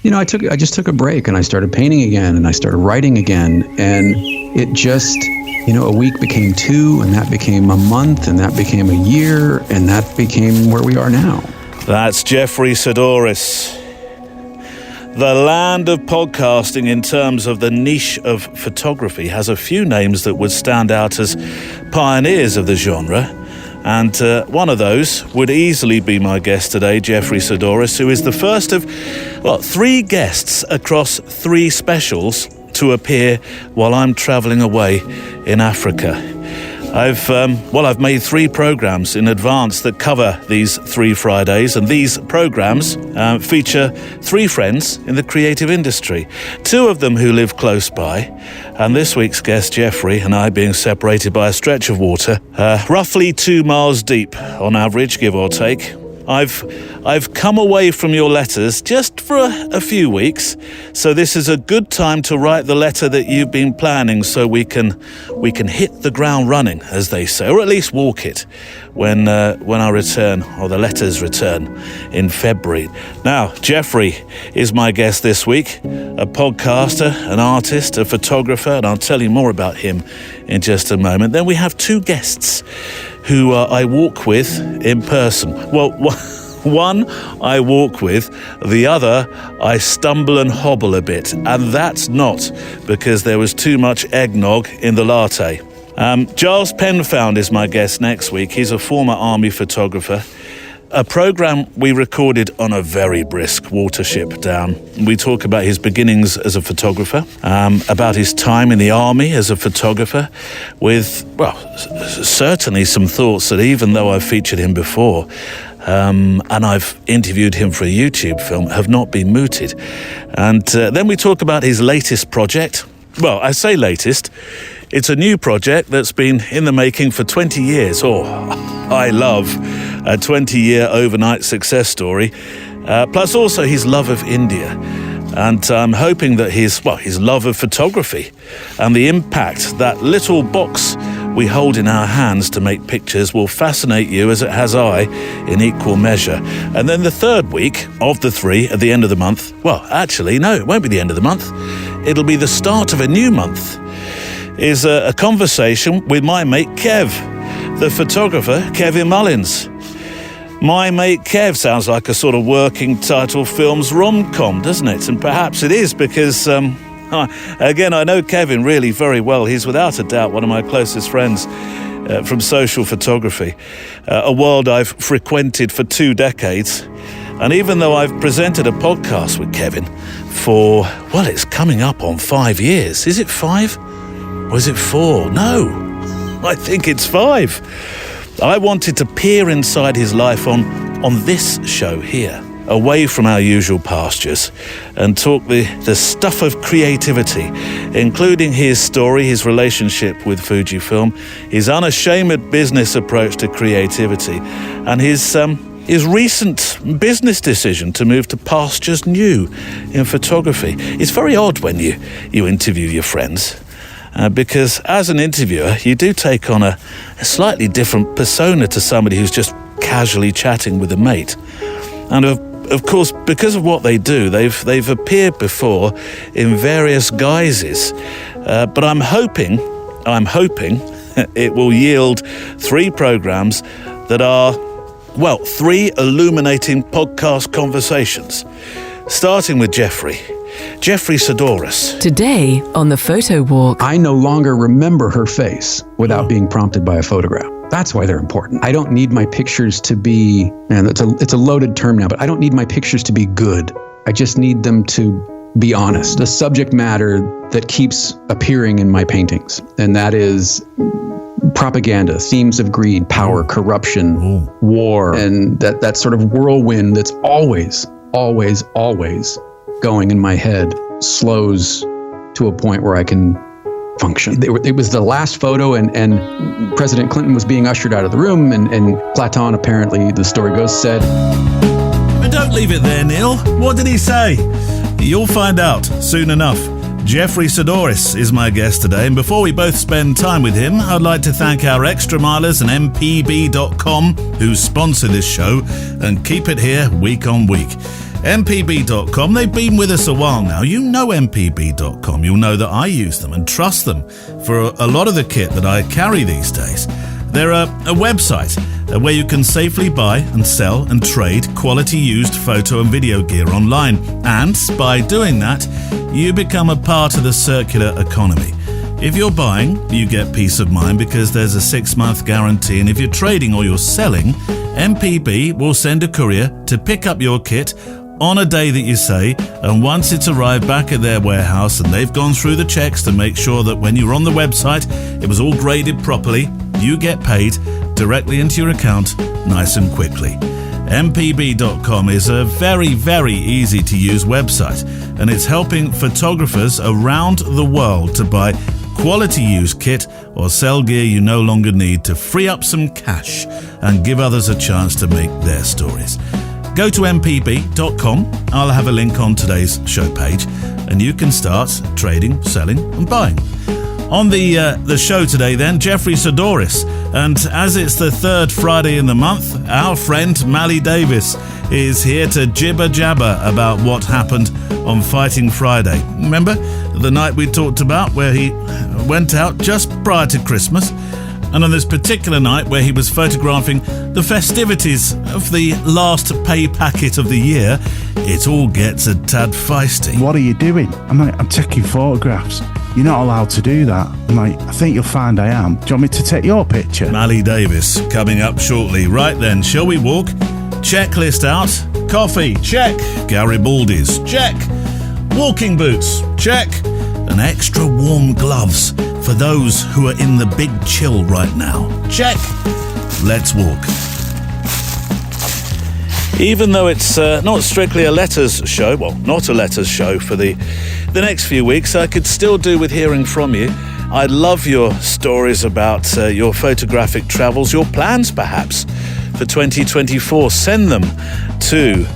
I just took a break and I started painting again and I started writing again. And it just, a week became 2 and that became a month and that became a year and that became where we are now. That's Jeffery Saddoris. The land of podcasting in terms of the niche of photography has a few names that would stand out as pioneers of the genre. And one of those would easily be my guest today, Jeffery Saddoris, who is the first of 3 guests across 3 specials to appear while I'm travelling away in Africa. I've made 3 programs in advance that cover these 3 Fridays, and these programs feature 3 friends in the creative industry, 2 of them who live close by, and this week's guest, Jeffery, and I being separated by a stretch of water, roughly 2 miles deep on average, give or take. I've come away from your letters just for a few weeks, so this is a good time to write the letter that you've been planning, so we can hit the ground running, as they say, or at least walk it when I return, or the letters return in February. Now, Jeffery is my guest this week, a podcaster, an artist, a photographer, and I'll tell you more about him in just a moment. Then we have 2 guests who I walk with in person. Well, one I walk with, the other I stumble and hobble a bit, and that's not because there was too much eggnog in the latte. Giles Penfound is my guest next week. He's a former army photographer. A programme we recorded on a very brisk watership down. We talk about his beginnings as a photographer, about his time in the army as a photographer, with, certainly some thoughts that even though I've featured him before, and I've interviewed him for a YouTube film, have not been mooted. And then we talk about his latest project. Well, I say latest. It's a new project that's been in the making for 20 years. Oh, I love a 20-year overnight success story. Plus also his love of India. And I'm hoping that his love of photography and the impact that little box we hold in our hands to make pictures will fascinate you as it has I in equal measure. And then the 3rd week of the 3 at the end of the month, it won't be the end of the month. It'll be the start of a new month, is a conversation with my mate Kev, the photographer Kevin Mullins. My Mate Kev sounds like a sort of working title film's rom-com, doesn't it? And perhaps it is because, again, I know Kevin really very well. He's without a doubt one of my closest friends from social photography, a world I've frequented for 2 decades. And even though I've presented a podcast with Kevin for, it's coming up on 5 years. Is it 5? Or is it 4? No, I think it's 5. I wanted to peer inside his life on this show here, away from our usual pastures, and talk the stuff of creativity, including his story, his relationship with Fujifilm, his unashamed business approach to creativity, and his recent business decision to move to pastures new in photography. It's very odd when you interview your friends. Because as an interviewer, you do take on a slightly different persona to somebody who's just casually chatting with a mate. And of course, because of what they do, they've appeared before in various guises. But I'm hoping it will yield 3 programs that are, 3 illuminating podcast conversations. Starting with Jeffery Saddoris. Today on the Photowalk. I no longer remember her face without being prompted by a photograph. That's why they're important. I don't need my pictures to be, it's a loaded term now, but I don't need my pictures to be good. I just need them to be honest. The subject matter that keeps appearing in my paintings, and that is propaganda, themes of greed, power, corruption, war, and that sort of whirlwind that's always going in my head slows to a point where I can function. It was the last photo, and President Clinton was being ushered out of the room, and Platon, apparently, the story goes, said... But don't leave it there, Neil. What did he say? You'll find out soon enough. Jeffery Saddoris is my guest today, and before we both spend time with him, I'd like to thank our extra milers and mpb.com who sponsor this show and keep it here week on week. MPB.com, they've been with us a while now. You know MPB.com. You'll know that I use them and trust them for a lot of the kit that I carry these days. They're a website where you can safely buy and sell and trade quality used photo and video gear online. And by doing that, you become a part of the circular economy. If you're buying, you get peace of mind because there's a 6-month guarantee. And if you're trading or you're selling, MPB will send a courier to pick up your kit on a day that you say, and once it's arrived back at their warehouse and they've gone through the checks to make sure that when you're on the website it was all graded properly, you get paid directly into your account nice and quickly. MPB.com is a very, very easy to use website, and it's helping photographers around the world to buy quality used kit or sell gear you no longer need to free up some cash and give others a chance to make their stories. Go to mpb.com. I'll have a link on today's show page, and you can start trading, selling and buying. On the show today then, Jeffery Saddoris, and as it's the third Friday in the month, our friend Mally Davies is here to Jibba Jabba about what happened on Fighting Friday. Remember the night we talked about where he went out just prior to Christmas, and on this particular night where he was photographing the festivities of the last pay packet of the year, it all gets a tad feisty. What are you doing? I'm taking photographs. You're not allowed to do that. I'm like, I think you'll find I am. Do you want me to take your picture? Mally Davies coming up shortly. Right then, shall we walk? Checklist out. Coffee, check. Garibaldi's, check. Walking boots, check. And extra warm gloves for those who are in the big chill right now. Check. Let's walk. Even though it's not strictly a letters show, well, not a letters show for the next few weeks, I could still do with hearing from you. I love your stories about your photographic travels, your plans perhaps for 2024. Send them to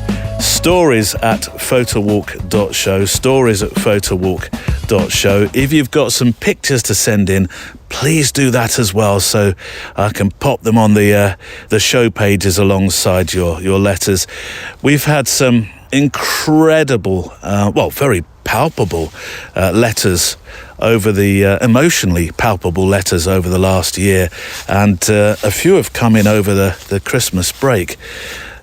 stories@photowalk.show, stories@photowalk.show. If you've got some pictures to send in, please do that as well, so I can pop them on the show pages alongside your letters. We've had some incredible, very palpable letters over the emotionally palpable letters over the last year, and a few have come in over the Christmas break.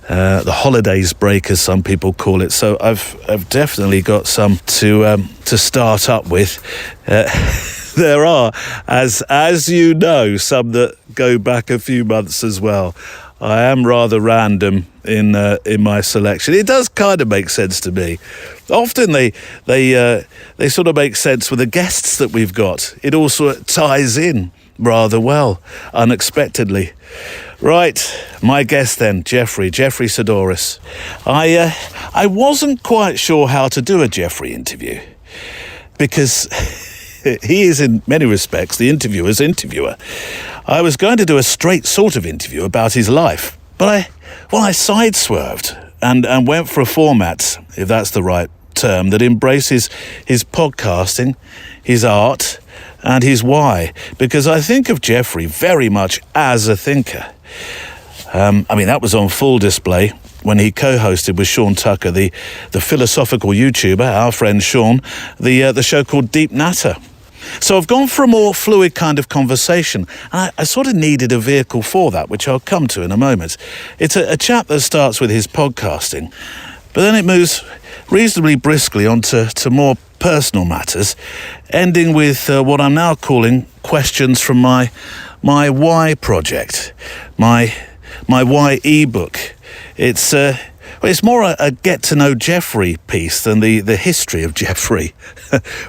The holidays break, as some people call it. So I've definitely got some to start up with. There are, as you know, some that go back a few months as well. I am rather random in my selection. It does kind of make sense to me. Often they sort of make sense with the guests that we've got. It also ties in rather well, unexpectedly. Right, my guest then, Jeffery Saddoris. I wasn't quite sure how to do a Jeffery interview, because he is in many respects the interviewer's interviewer. I was going to do a straight sort of interview about his life, but I side-swerved and went for a format, if that's the right term, that embraces his podcasting, his art, and his why, because I think of Jeffery very much as a thinker. That was on full display when he co-hosted with Sean Tucker, the philosophical YouTuber, our friend Sean, the show called Deep Natter. So I've gone for a more fluid kind of conversation, and I sort of needed a vehicle for that, which I'll come to in a moment. It's a chat that starts with his podcasting, but then it moves reasonably briskly onto more personal matters, ending with what I'm now calling questions from my Why project, my Why ebook. It's more a get to know Jeffery piece than the history of Jeffery,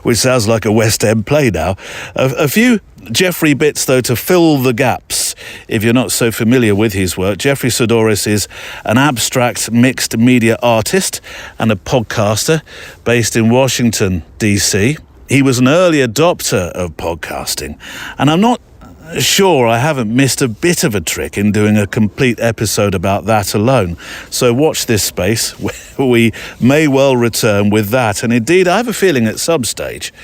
which sounds like a West End play now. A few Jeffery bits though to fill the gaps. If you're not so familiar with his work, Jeffery Saddoris is an abstract mixed media artist and a podcaster based in Washington, D.C. He was an early adopter of podcasting, and I'm not sure I haven't missed a bit of a trick in doing a complete episode about that alone. So watch this space, where we may well return with that. And indeed, I have a feeling at some stage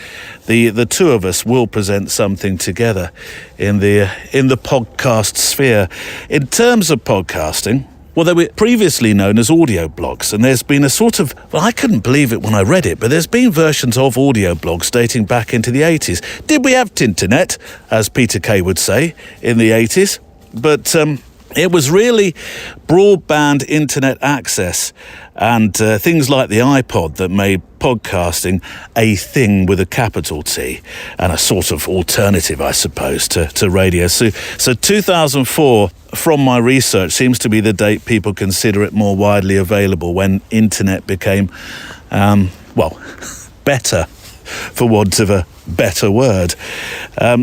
the two of us will present something together in the podcast sphere. In terms of podcasting, Well, they were previously known as audio blogs, and there's been a sort of, well, I couldn't believe it when I read it, but there's been versions of audio blogs dating back into the 80s. Did we have Tinternet, as Peter Kay would say, in the 80s? But it was really broadband internet access and things like the iPod that made podcasting a thing with a capital T, and a sort of alternative, I suppose, to radio. So 2004, from my research, seems to be the date people consider it more widely available, when internet became, better, for want of a better word.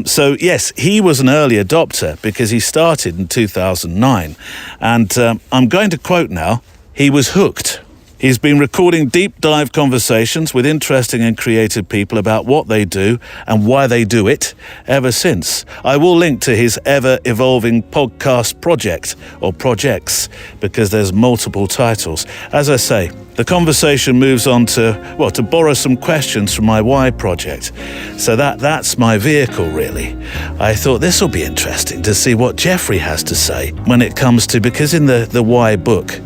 So yes, he was an early adopter because he started in 2009. And I'm going to quote now, he was hooked. He's been recording deep dive conversations with interesting and creative people about what they do and why they do it ever since. I will link to his ever-evolving podcast project, or projects, because there's multiple titles. As I say, the conversation moves on to borrow some questions from my Why project. So that's my vehicle, really. I thought this will be interesting to see what Jeffrey has to say when it comes to, because in the Why book,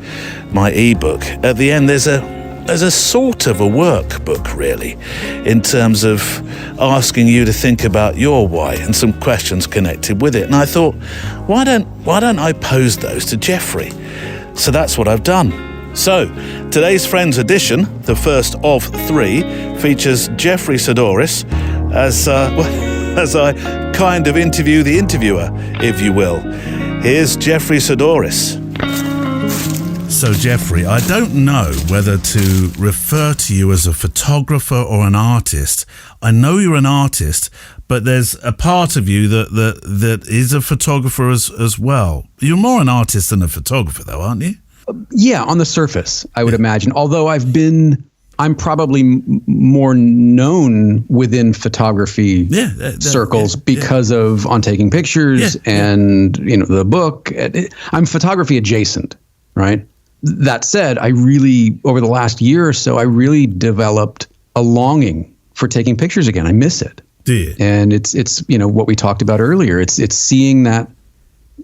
my ebook, at the end there's a sort of a workbook, really, in terms of asking you to think about your why and some questions connected with it. And I thought, why don't I pose those to Jeffrey? So that's what I've done. So, today's Friends edition, the first of 3, features Jeffery Saddoris as I kind of interview the interviewer, if you will. Here's Jeffery Saddoris. So, Jeffrey, I don't know whether to refer to you as a photographer or an artist. I know you're an artist, but there's a part of you that is a photographer as well. You're more an artist than a photographer, though, aren't you? Yeah, on the surface, I would imagine. Although I'm probably more known within photography circles because of On Taking Pictures and the book. I'm photography adjacent, right? That said, I really, over the last year or so, I really developed a longing for taking pictures again. I miss it. Do you? And it's what we talked about earlier. It's seeing that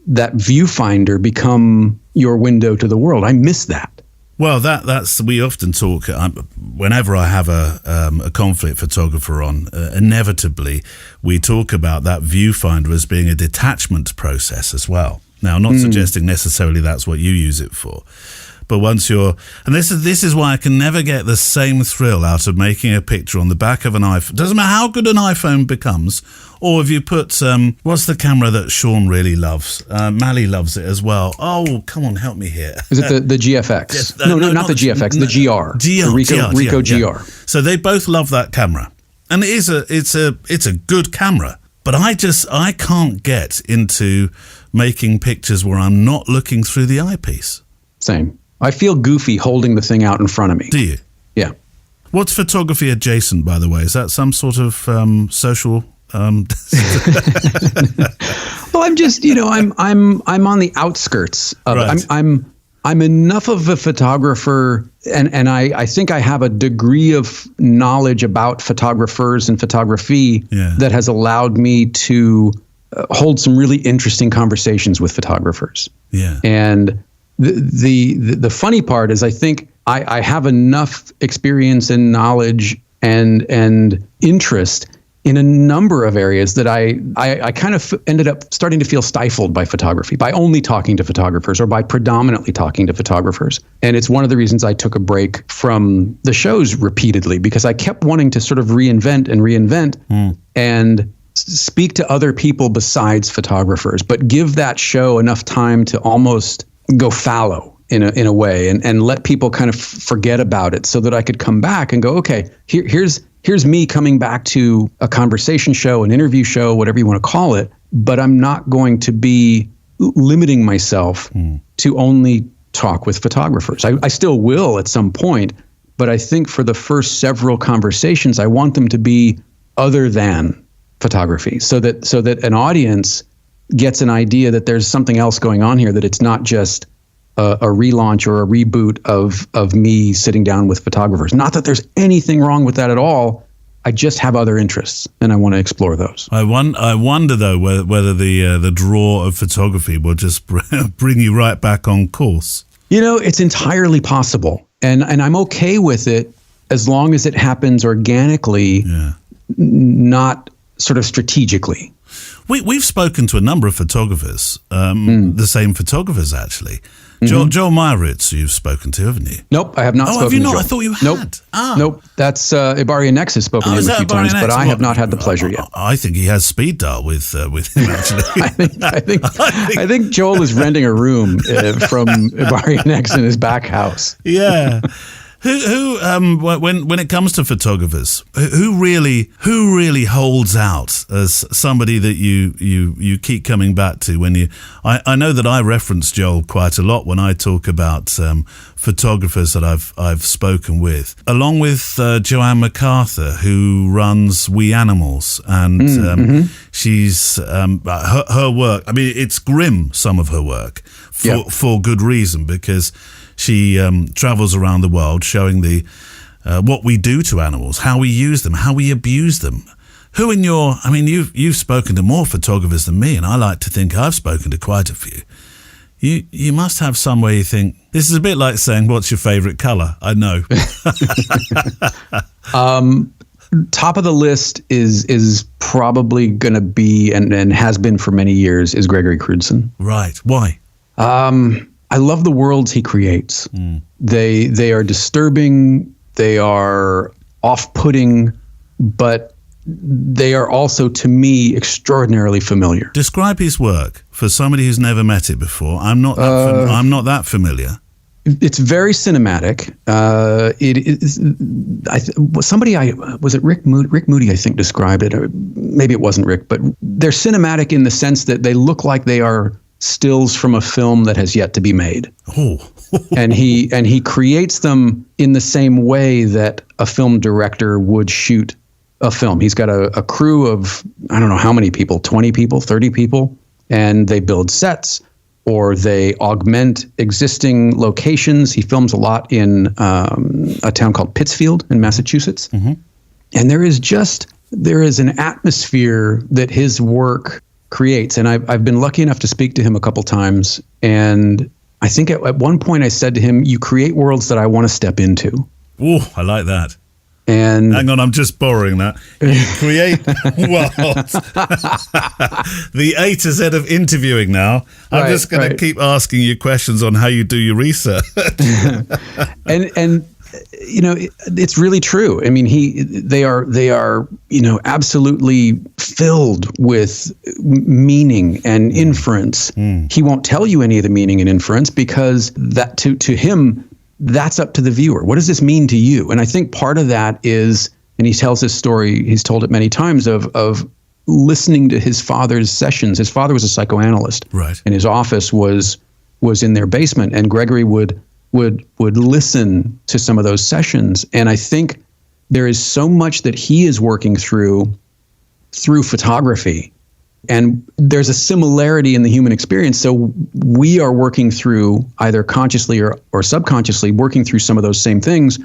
viewfinder become your window to the world. I miss that. Well, that's we often talk. Whenever I have a conflict photographer on, inevitably we talk about that viewfinder as being a detachment process as well. Now, I'm not suggesting necessarily that's what you use it for, but once you're, and this is why I can never get the same thrill out of making a picture on the back of an iPhone. Doesn't matter how good an iPhone becomes, or if you put what's the camera that Sean really loves? Mally loves it as well. Oh, come on, help me here. Is it the GFX? Yes, no, not the GFX. The GR. The Ricoh GR. Yeah. So they both love that camera, and it's a good camera. But I can't get into making pictures where I'm not looking through the eyepiece. Same. I feel goofy holding the thing out in front of me. Do you? Yeah. What's photography adjacent, by the way? Is that some sort of social? Well, I'm just, I'm on the outskirts of it. I'm enough of a photographer, and I think I have a degree of knowledge about photographers and photography that has allowed me to hold some really interesting conversations with photographers. Yeah. And the funny part is I think I have enough experience and knowledge and interest in a number of areas that I kind of ended up starting to feel stifled by photography, by only talking to photographers or by predominantly talking to photographers. And it's one of the reasons I took a break from the shows repeatedly, because I kept wanting to sort of reinvent and speak to other people besides photographers, but give that show enough time to almost go fallow in a way and let people kind of forget about it so that I could come back and go, okay, here's me coming back to a conversation show, an interview show, whatever you want to call it, but I'm not going to be limiting myself to only talk with photographers. I still will at some point, but I think for the first several conversations, I want them to be other than photography so that an audience gets an idea that there's something else going on here, that it's not just a relaunch or a reboot of me sitting down with photographers. Not that there's anything wrong with that at all. I just have other interests, and I want to explore those. I wonder though whether the draw of photography will just bring you right back on course. It's entirely possible. And I'm okay with it as long as it happens organically, not sort of strategically. We've spoken to a number of photographers, the same photographers, actually. Joel Meyerowitz, you've spoken to, haven't you? Nope, I have not spoken have you to not? Joel. I thought you had. Nope. Nope. That's Ibari and Nex has spoken to him a few times, but I have not had the pleasure yet. I think he has speed dial with him, actually. I think Joel is renting a room from Ibari and Nex in his back house. Yeah. Who when it comes to photographers, who really holds out as somebody that you keep coming back to when you? I know that I reference Joel quite a lot when I talk about photographers that I've spoken with, along with Joanne MacArthur, who runs We Animals, and she's her work. I mean, it's grim, some of her work, for good reason, because she travels around the world showing what we do to animals, how we use them, how we abuse them. Who in your... I mean, you've spoken to more photographers than me, and I like to think I've spoken to quite a few. You must have some where you think... This is a bit like saying, what's your favourite colour? I know. Top of the list is probably going to be, and has been for many years, is Gregory Crewdson. Right. Why? I love the worlds he creates. They are disturbing, they are off-putting, but they are also, to me, extraordinarily familiar. Describe his work for somebody who's never met it before. I'm not that familiar. It's very cinematic. Was it Rick Moody, I think, described it, or maybe it wasn't Rick, but they're cinematic in the sense that they look like they are stills from a film that has yet to be made. Oh. and he creates them in the same way that a film director would shoot a film. He's got a crew of, I don't know how many people, 20 people, 30 people, and they build sets or they augment existing locations. He films a lot in a town called Pittsfield in Massachusetts. And there is an atmosphere that his work creates. And I've been lucky enough to speak to him a couple times. And I think at one point I said to him, you create worlds that I want to step into. Oh, I like that. And hang on, I'm just borrowing that. You create worlds. The A to Z of interviewing now. I'm just going to keep asking you questions on how you do your research. and it's really true. I mean, they are absolutely filled with meaning and inference. He won't tell you any of the meaning and inference because that to him, that's up to the viewer. What does this mean to you? And I think part of that is, and he tells this story, he's told it many times, of listening to his father's sessions. His father was a psychoanalyst, right? And his office was in their basement, and Gregory would listen to some of those sessions. And I think there is so much that he is working through photography. And there's a similarity in the human experience. So we are working through, either consciously or subconsciously, working through some of those same things.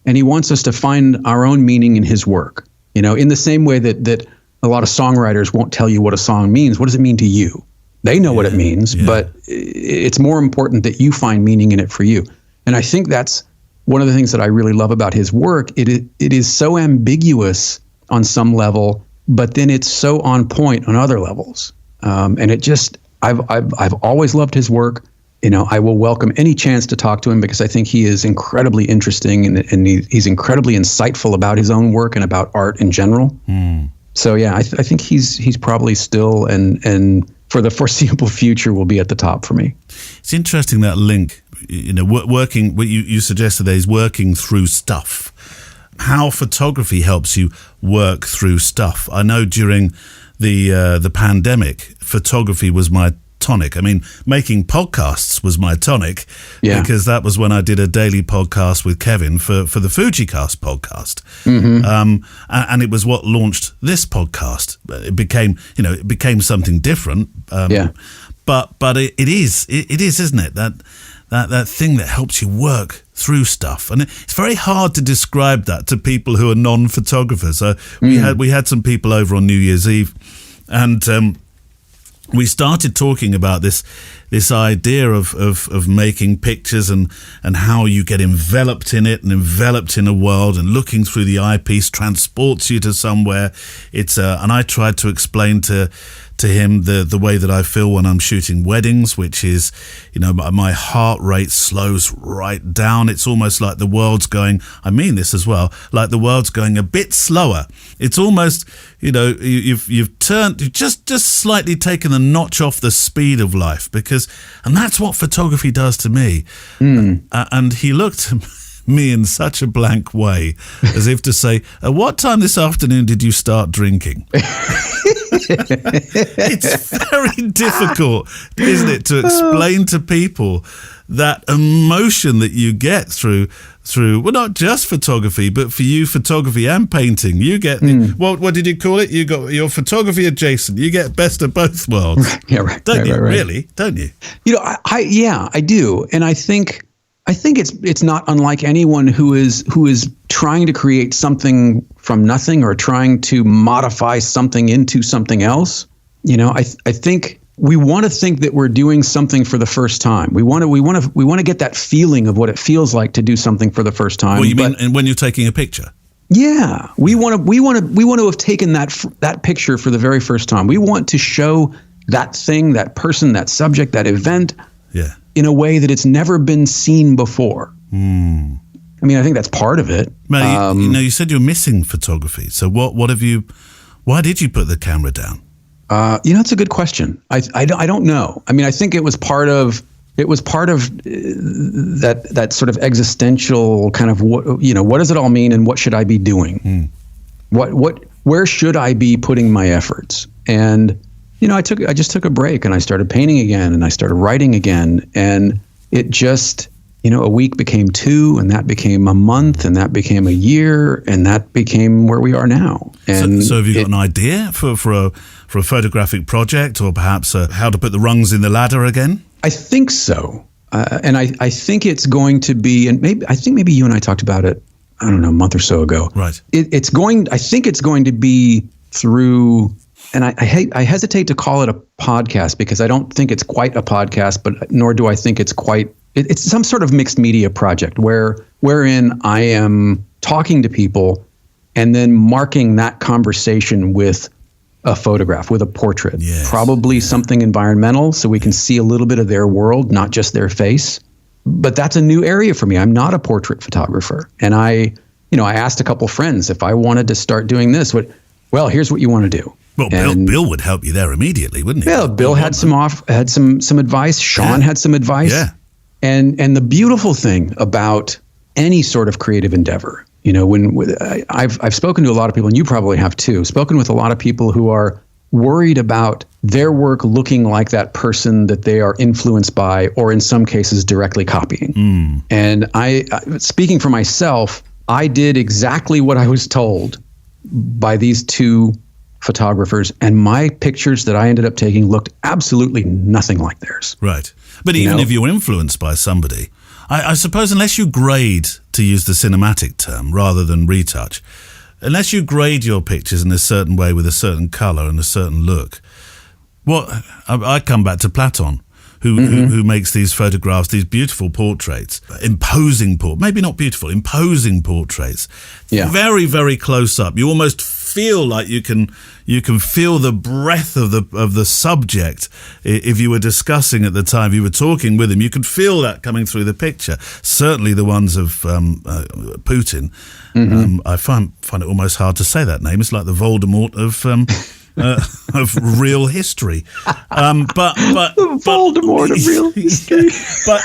And he wants us to find our own meaning in his work. In the same way that a lot of songwriters won't tell you what a song means. What does it mean to you? They know what it means, but it's more important that you find meaning in it for you. And I think that's one of the things that I really love about his work. It is so ambiguous on some level, but then it's so on point on other levels. And it just, I've always loved his work. I will welcome any chance to talk to him because I think he is incredibly interesting and he's incredibly insightful about his own work and about art in general. So yeah, I think he's probably still and for the foreseeable future will be at the top for me. It's interesting, that link, working, what you suggested there is working through stuff. How photography helps you work through stuff. I know during the pandemic, photography was my tonic. I mean, making podcasts was my tonic because that was when I did a daily podcast with Kevin for the FujiCast podcast. And it was what launched this podcast. It became something different. But it is, isn't it? That thing that helps you work through stuff, and it's very hard to describe that to people who are non-photographers. We had some people over on New Year's Eve, and we started talking about this idea of making pictures and how you get enveloped in it and enveloped in a world, and looking through the eyepiece transports you to somewhere. And I tried to explain to him the way that I feel when I'm shooting weddings, which is, my heart rate slows right down. It's almost like the world's going, I mean this as well, like the world's going a bit slower. It's almost, you've just slightly taken the notch off the speed of life, and that's what photography does to me. And he looked at me in such a blank way, as if to say, at what time this afternoon did you start drinking? It's very difficult, isn't it, to explain to people that emotion that you get through well, not just photography, but for you, photography and painting. You get what did you call it? You got your photography adjacent. You get best of both worlds. Yeah, right. Don't you? Right. Really? Don't you? I do, and I think it's not unlike anyone who is trying to create something from nothing or trying to modify something into something else. I think we want to think that we're doing something for the first time. We want to get that feeling of what it feels like to do something for the first time. Well, you mean when you're taking a picture? Yeah, we want to have taken that picture for the very first time. We want to show that thing, that person, that subject, that event, in a way that it's never been seen before. I mean, I think that's part of it. Now, you said you're missing photography. So why did you put the camera down? It's a good question. I don't know. I mean, I think it was part of that sort of existential kind of what does it all mean and what should I be doing? Where should I be putting my efforts? And I just took a break and I started painting again and I started writing again, and it just a week became 2, and that became a month, and that became a year, and that became where we are now. And so have you got an idea for a photographic project, or perhaps how to put the rungs in the ladder again? I think so, and I think it's going to be, and maybe you and I talked about it, I don't know, a month or so ago. Right. I think it's going to be through. And I hesitate to call it a podcast because I don't think it's quite a podcast, but nor do I think it's quite. It's some sort of mixed media project wherein I am talking to people and then marking that conversation with a photograph, with a portrait, probably something environmental, so we can see a little bit of their world, not just their face. But that's a new area for me. I'm not a portrait photographer, and I asked a couple friends if I wanted to start doing this. Well, here's what you want to do. Well, Bill would help you there immediately, wouldn't he? Yeah, Bill had some advice. Sean had some advice. Yeah. And the beautiful thing about any sort of creative endeavor, I've spoken to a lot of people, and you probably have too, spoken with a lot of people who are worried about their work looking like that person that they are influenced by, or in some cases directly copying. And I, speaking for myself, I did exactly what I was told by these 2 photographers, and my pictures that I ended up taking looked absolutely nothing like theirs. Right. But even if you're influenced by somebody, I suppose unless you grade, to use the cinematic term rather than retouch, unless you grade your pictures in a certain way with a certain color and a certain look, I come back to Platon, who makes these photographs, these beautiful portraits, imposing portraits, very, very close up. You almost feel like you can feel the breath of the subject. If you were discussing at the time, you were talking with him, you could feel that coming through the picture. Certainly the ones of Putin. I find it almost hard to say that name. It's like the Voldemort of real history, but Voldemort of real history. But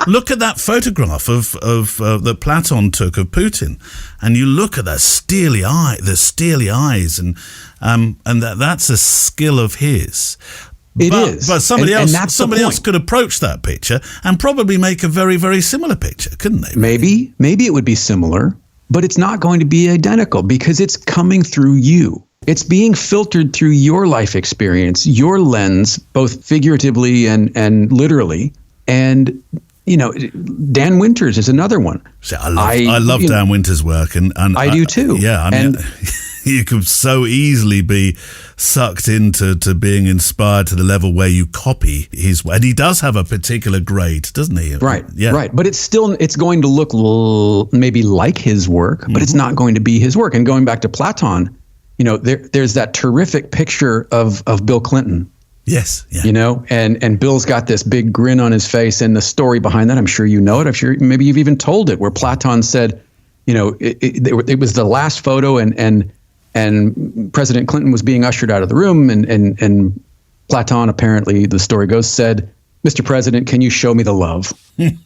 look at that photograph of that Platon took of Putin, and you look at that steely eyes, and that's a skill of his. It is. But somebody else could approach that picture and probably make a very, very similar picture, couldn't they? Maybe it would be similar, but it's not going to be identical because it's coming through you. It's being filtered through your life experience, your lens, both figuratively and literally. And, Dan Winters is another one. I love Dan Winters' work. And I do too. Yeah. I mean, you could so easily be sucked into being inspired to the level where you copy his, and he does have a particular grade, doesn't he? Right. Yeah. Right. But it's going to look maybe like his work, but it's not going to be his work. And going back to Platon, there's that terrific picture of Bill Clinton. Yes. Yeah. And Bill's got this big grin on his face, and the story behind that, I'm sure you know it. I'm sure maybe you've even told it, where Platon said, it was the last photo, and President Clinton was being ushered out of the room, and Platon, apparently, the story goes, said, "Mr. President, can you show me the love?"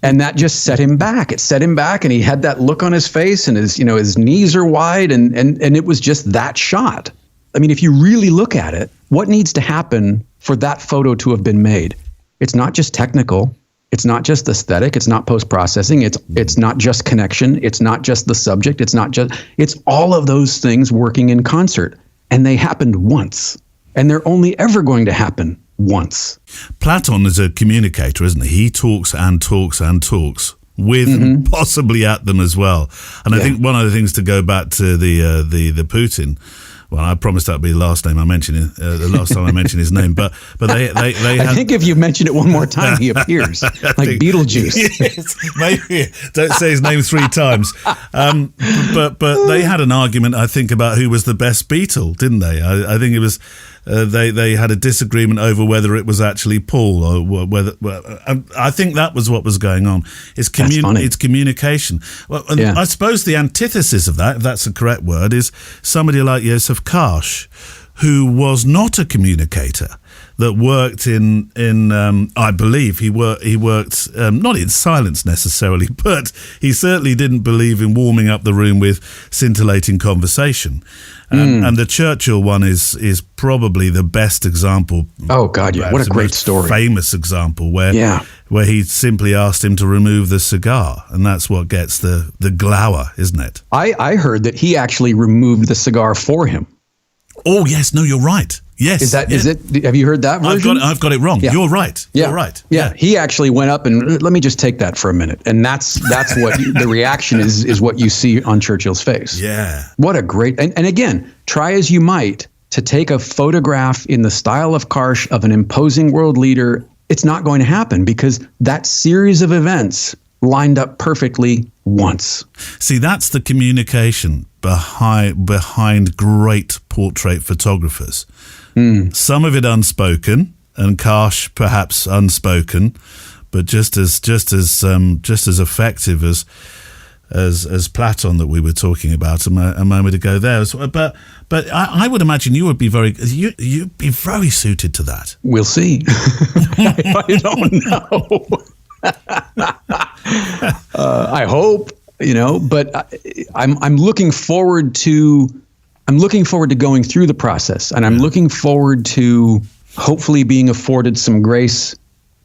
And that just set him back. It set him back, and he had that look on his face, and his knees are wide, and it was just that shot. I mean, if you really look at it, what needs to happen for that photo to have been made? It's not just technical. It's not just aesthetic. It's not post-processing. It's not just connection. It's not just the subject. It's all of those things working in concert. And they happened once. And they're only ever going to happen once. Platon is a communicator, isn't he? He talks and talks and talks with possibly at them as well. And I think one of the things, to go back to the Putin, well, I promised that would be the last name I mentioned. The last time I mentioned his name, but they I think if you mention it one more time, he appears like Beetlejuice. Yes, maybe don't say his name 3 times. But they had an argument, I think, about who was the best Beatle, didn't they? I think it was. They had a disagreement over whether it was actually Paul or whether. I think that was what was going on. It's communication. Well, and I suppose the antithesis of that, if that's the correct word, is somebody like Joseph Karsh, who was not a communicator, that worked in I believe he worked not in silence necessarily, but he certainly didn't believe in warming up the room with scintillating conversation. And the Churchill one is probably the best example. Oh God, yeah! What a great story! Famous example where he simply asked him to remove the cigar, and that's what gets the glower, isn't it? I heard that he actually removed the cigar for him. Oh yes, no, you're right. Yes, is it? Have you heard that version? I've got it wrong. Yeah. You're right. Yeah. You're right. Yeah, he actually went up and let me just take that for a minute, and that's what the reaction is what you see on Churchill's face. Yeah, what a great and again, try as you might to take a photograph in the style of Karsh of an imposing world leader, it's not going to happen because that series of events lined up perfectly once. See, that's the communication behind great portrait photographers. Some of it unspoken, and Karsh perhaps unspoken, but just as effective as Platon that we were talking about a moment ago there. But I would imagine you'd be very suited to that. We'll see. I don't know. I hope, but I'm looking forward to going through the process, and I'm looking forward to hopefully being afforded some grace,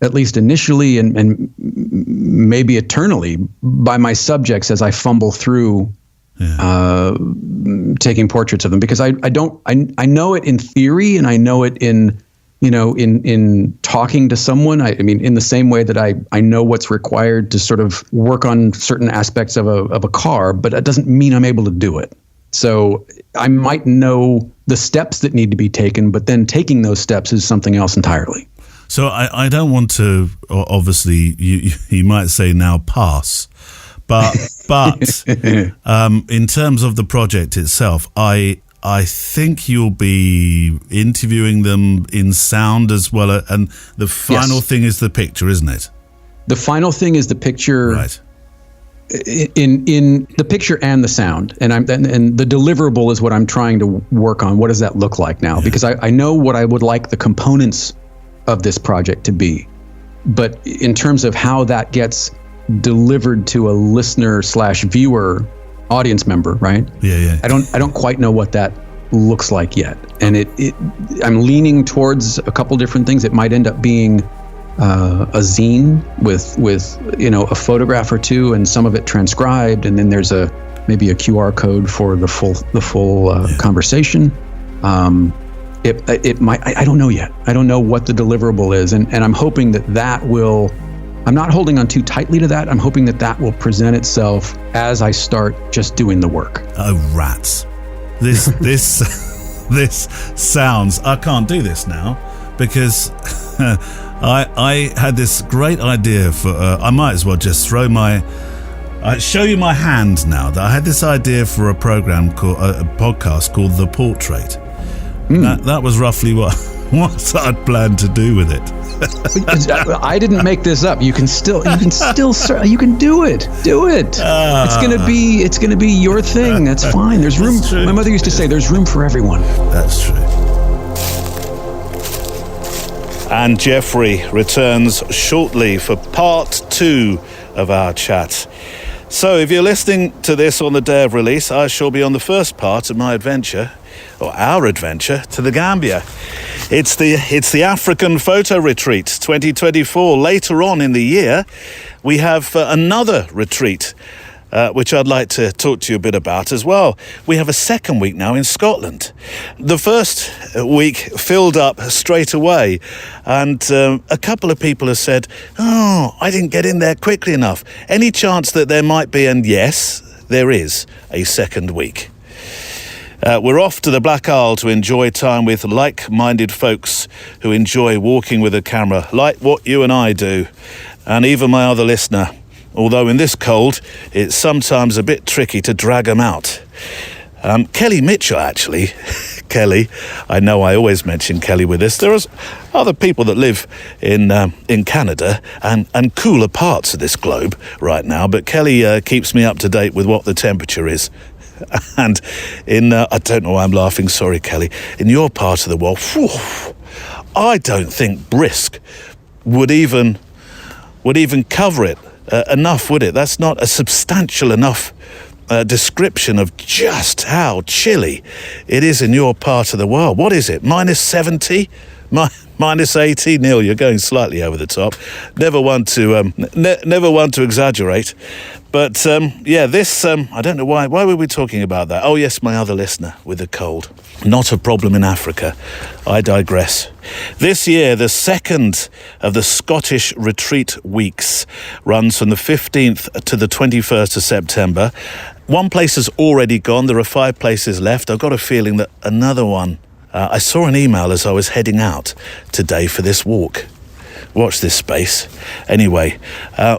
at least initially and maybe eternally, by my subjects as I fumble through taking portraits of them, because I know it in theory, and I know it in talking to someone. I mean, in the same way that I know what's required to sort of work on certain aspects of a car, but that doesn't mean I'm able to do it. So I might know the steps that need to be taken, but then taking those steps is something else entirely. So I don't want to, obviously, you might say now pass, but in terms of the project itself, I think you'll be interviewing them in sound as well, and the final thing is the picture, isn't it? The final thing is the picture, right? In the picture and the sound, and the deliverable is what I'm trying to work on. What does that look like now? Yeah. Because I know what I would like the components of this project to be, but in terms of how that gets delivered to a listener / viewer, audience member, right? Yeah. I don't quite know what that looks like yet, and I'm leaning towards a couple different things. It might end up being a zine with a photograph or two, and some of it transcribed, and then there's maybe a QR code for the full conversation. It might. I don't know yet. I don't know what the deliverable is, and I'm hoping that will. I'm not holding on too tightly to that. I'm hoping that will present itself as I start just doing the work. Oh, rats. This sounds. I can't do this now because I had this great idea for. I might as well just throw my. Show you my hand now. That I had this idea for a program called a podcast called The Portrait. That was roughly what I'd planned to do with it. I didn't make this up. You can do it. Do it. It's gonna be your thing. That's fine. There's room. My mother used to say, "There's room for everyone." That's true. And Jeffrey returns shortly for part 2 of our chat. So if you're listening to this on the day of release, I shall be on the first part of my adventure, or our adventure, to the Gambia. It's the African Photo Retreat 2024. Later on in the year, we have another retreat, which I'd like to talk to you a bit about as well. We have a second week now in Scotland. The first week filled up straight away, and a couple of people have said, "Oh, I didn't get in there quickly enough." Any chance that there might be, and yes, there is, a second week. We're off to the Black Isle to enjoy time with like-minded folks who enjoy walking with a camera, like what you and I do, and even my other listener. Although in this cold, it's sometimes a bit tricky to drag them out. Kelly Mitchell, actually. Kelly, I know I always mention Kelly with this. There are other people that live in Canada and cooler parts of this globe right now, but Kelly keeps me up to date with what the temperature is. And I don't know why I'm laughing, sorry Kelly, in your part of the world, I don't think brisk would even cover it enough, would it? That's not a substantial enough description of just how chilly it is in your part of the world. What is it, minus 70? Minus 80? Neil, you're going slightly over the top. Never one to exaggerate. But this, I don't know why were we talking about that? Oh yes, my other listener with the cold. Not a problem in Africa. I digress. This year, the second of the Scottish Retreat Weeks runs from the 15th to the 21st of September. One place has already gone. There are 5 places left. I've got a feeling that another one. I saw an email as I was heading out today for this walk. Watch this space. Anyway,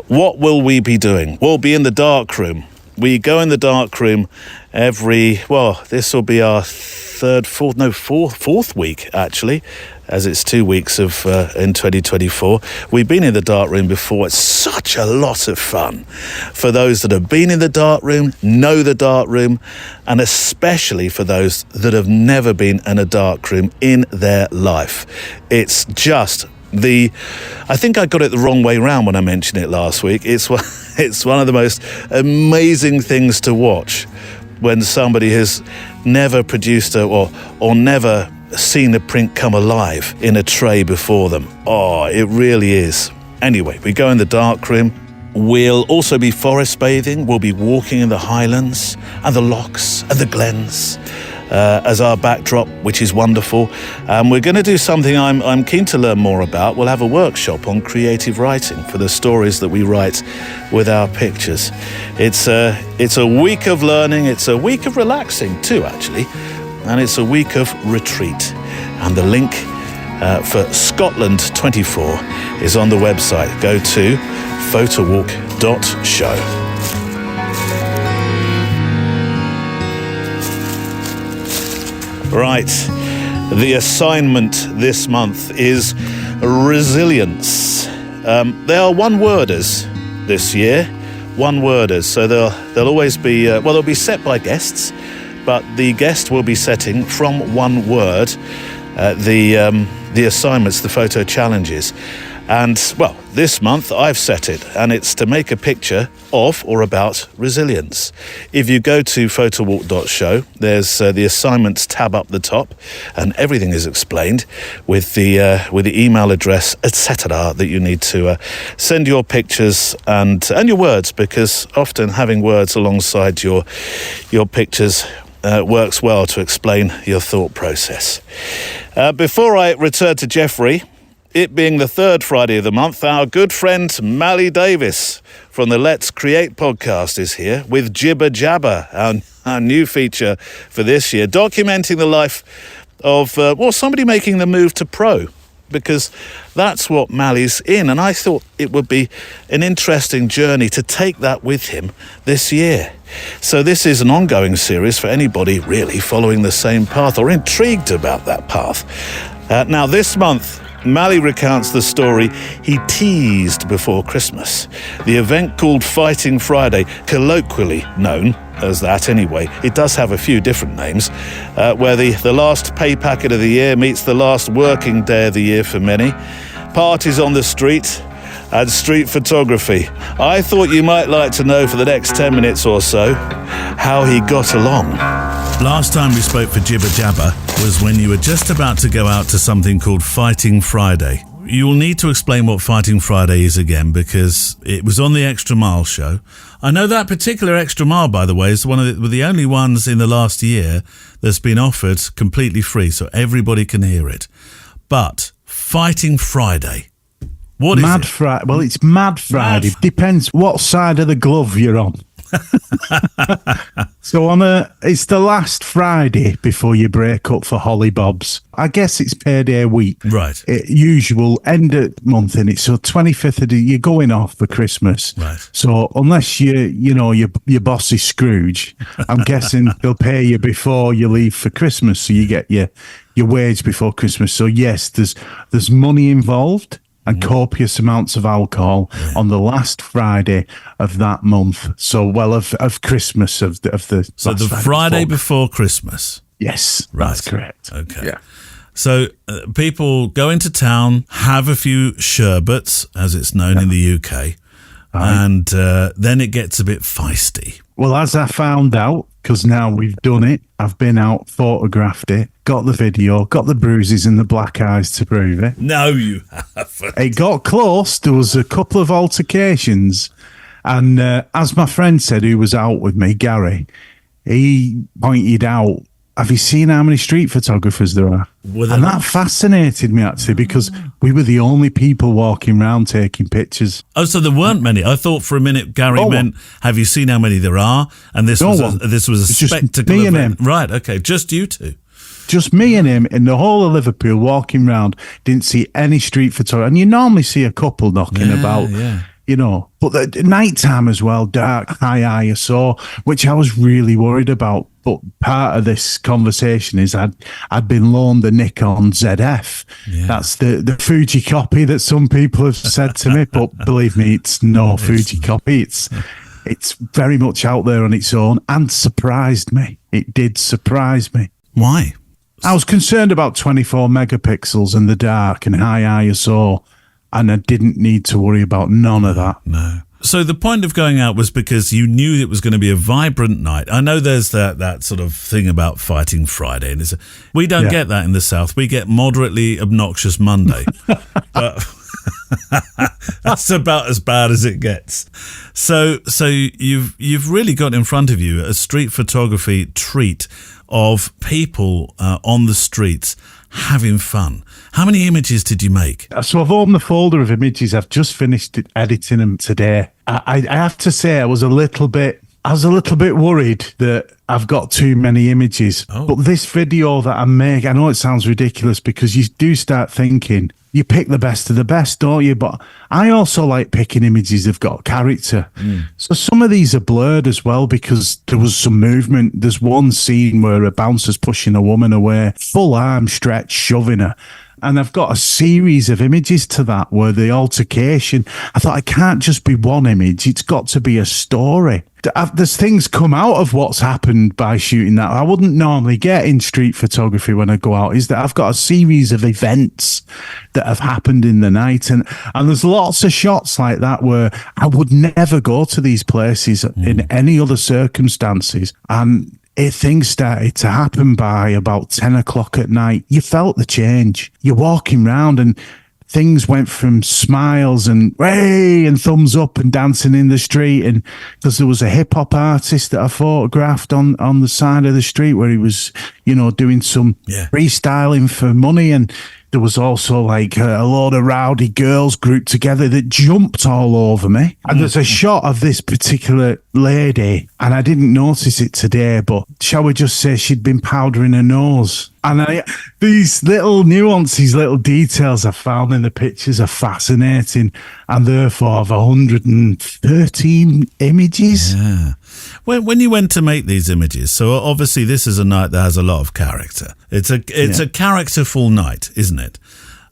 what will we be doing? We'll be in the dark room. We go in the dark room this will be our fourth week, actually, as it's 2 weeks of in 2024. We've been in the dark room before. It's such a lot of fun. For those that have been in the dark room, know the dark room, and especially for those that have never been in a dark room in their life. It's just I think I got it the wrong way round when I mentioned it last week. It's one of the most amazing things to watch when somebody has never produced or never seen a print come alive in a tray before them. Oh, it really is. Anyway, we go in the dark room. We'll also be forest bathing. We'll be walking in the highlands and the lochs and the glens as our backdrop, which is wonderful. We're going to do something I'm keen to learn more about. We'll have a workshop on creative writing for the stories that we write with our pictures. It's a week of learning. It's a week of relaxing too, actually. And it's a week of retreat. And the link for Scotland 24 is on the website. Go to photowalk.show. Right, the assignment this month is resilience. They are one-worders this year, one-worders. So they'll always be they'll be set by guests, but the guest will be setting from one word the assignments, the photo challenges. And, this month I've set it, and it's to make a picture of or about resilience. If you go to photowalk.show, there's the assignments tab up the top, and everything is explained with the email address, etc., that you need to send your pictures and your words, because often having words alongside your pictures works well to explain your thought process. Before I return to Jeffrey, it being the third Friday of the month, our good friend Mally Davies from the Let's Create podcast is here with Jibba Jabba, Our new feature for this year, documenting the life of, somebody making the move to pro, because that's what Mally's in. And I thought it would be an interesting journey to take that with him this year. So this is an ongoing series for anybody really following the same path or intrigued about that path. Now this month, Mally recounts the story he teased before Christmas. The event called Fighting Friday, colloquially known as that anyway. It does have a few different names, where the last pay packet of the year meets the last working day of the year for many. Parties on the street and street photography. I thought you might like to know for the next 10 minutes or so how he got along. Last time we spoke for Jibba Jabba was when you were just about to go out to something called Fighting Friday. You'll need to explain what Fighting Friday is again, because it was on the Extra Mile show. I know that particular Extra Mile, by the way, is one of the only ones in the last year that's been offered completely free, so everybody can hear it. But Fighting Friday, what is Mad it? Friday. Well, it's Mad Friday. Depends what side of the glove you're on. So it's the last Friday before you break up for Hollybobs. I guess it's payday week. Right. Usual end of month in it. So 25th of you're going off for Christmas. Right. So unless your boss is Scrooge, I'm guessing they'll pay you before you leave for Christmas. So you get your wage before Christmas. So yes, there's money involved and copious amounts of alcohol on the last Friday of that month. So, of Christmas, of the So the Friday before Christmas. Yes, Right. that's correct. Okay. Yeah. So people go into town, have a few sherbets, as it's known in the UK, and then it gets a bit feisty. Well, as I found out, because now we've done it, I've been out, photographed it, got the video, got the bruises and the black eyes to prove it. No, you haven't. It got close. There was a couple of altercations. And as my friend said, who was out with me, Gary, he pointed out, have you seen how many street photographers there are? And that fascinated me, actually, because we were the only people walking around taking pictures. Oh, so there weren't many. I thought for a minute Gary meant, have you seen how many there are? And this was a spectacle. Me and him. Right, okay, just you two. Just me and him in the whole of Liverpool walking around. Didn't see any street photography. And you normally see a couple knocking about. Yeah. But the nighttime as well, dark, high ISO, which I was really worried about. But part of this conversation is I'd been loaned the Nikon ZF. Yeah. That's the Fuji copy that some people have said to me. But believe me, it's no Fuji copy. It's very much out there on its own and surprised me. It did surprise me. Why? I was concerned about 24 megapixels in the dark and high ISO. And I didn't need to worry about none of that. No. So the point of going out was because you knew it was going to be a vibrant night. I know there's that sort of thing about Fighting Friday. And we don't get that in the South. We get moderately obnoxious Monday. But that's about as bad as it gets. So you've really got in front of you a street photography treat of people on the streets having fun. How many images did you make? So I've opened the folder of images. I've just finished editing them today. I have to say I was a little bit worried that I've got too many images. Oh. But this video that I make, I know it sounds ridiculous because you do start thinking, you pick the best of the best, don't you? But I also like picking images that have got character. So some of these are blurred as well because there was some movement. There's one scene where a bouncer's pushing a woman away, full arm stretch, shoving her. And I've got a series of images to that where the altercation, I thought it can't just be one image. It's got to be a story. There's things come out of what's happened by shooting that I wouldn't normally get in street photography when I go out, is that I've got a series of events that have happened in the night. And there's lots of shots like that where I would never go to these places in any other circumstances. And things started to happen by about 10 o'clock at night. You felt the change. You're walking around and things went from smiles and hey and thumbs up and dancing in the street. And because there was a hip hop artist that I photographed on the side of the street where he was, doing some freestyling for money. And There was also like a load of rowdy girls grouped together that jumped all over me. And there's a shot of this particular lady, and I didn't notice it today, but shall we just say she'd been powdering her nose? And these little nuances, little details I found in the pictures are fascinating, and therefore of 113 images. Yeah. When you went to make these images, so obviously this is a night that has a lot of character. It's a characterful night, isn't it?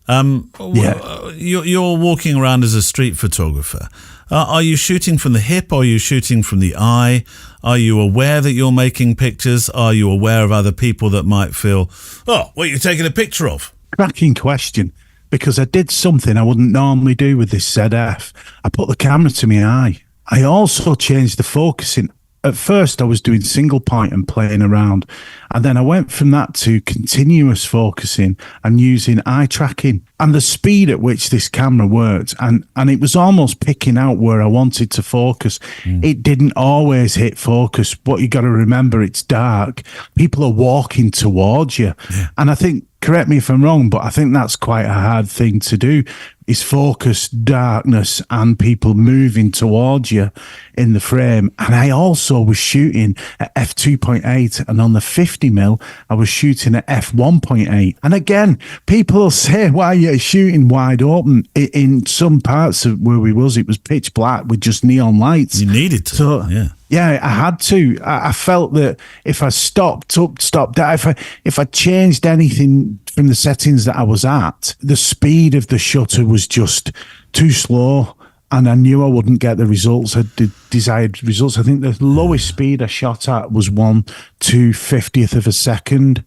You're walking around as a street photographer. Are you shooting from the hip? Are you shooting from the eye? Are you aware that you're making pictures? Are you aware of other people that might feel, what are you taking a picture of? Cracking question, because I did something I wouldn't normally do with this ZF. I put the camera to my eye. I also changed the focusing. At first, I was doing single point and playing around. And then I went from that to continuous focusing and using eye tracking. And the speed at which this camera worked, and it was almost picking out where I wanted to focus. It didn't always hit focus. But you got to remember, it's dark. People are walking towards you. Yeah. And I think, correct me if I'm wrong, but I think that's quite a hard thing to do, is focus darkness and people moving towards you in the frame. And I also was shooting at f2.8, and on the 50mm, I was shooting at f1.8. And again, people will say, why are you shooting wide open? In some parts of where we was, it was pitch black with just neon lights. You needed to, so, yeah, I had to. I felt that if I stopped down, if I changed anything from the settings that I was at, the speed of the shutter was just too slow, and I knew I wouldn't get the results, the desired results. I think the lowest speed I shot at was 1/250th of a second,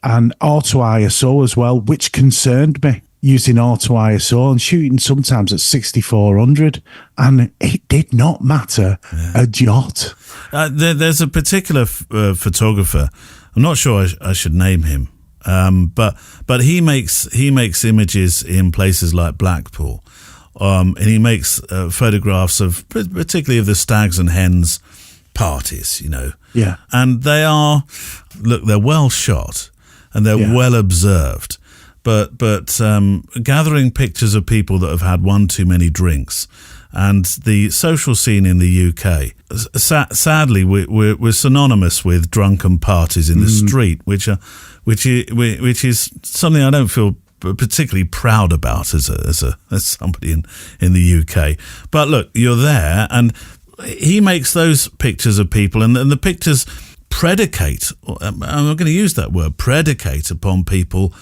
and auto ISO as well, which concerned me. Using auto ISO and shooting sometimes at 6400, and it did not matter a jot. There's a particular photographer. I'm not sure I should name him, but he makes images in places like Blackpool, and he makes photographs of particularly of the stags and hens parties, Yeah, and they're well shot and they're well observed. But gathering pictures of people that have had one too many drinks, and the social scene in the UK, sadly, we're synonymous with drunken parties in the street, which is something I don't feel particularly proud about as somebody in the UK. But look, you're there, and he makes those pictures of people, and the pictures predicate. I'm going to use that word, predicate, upon people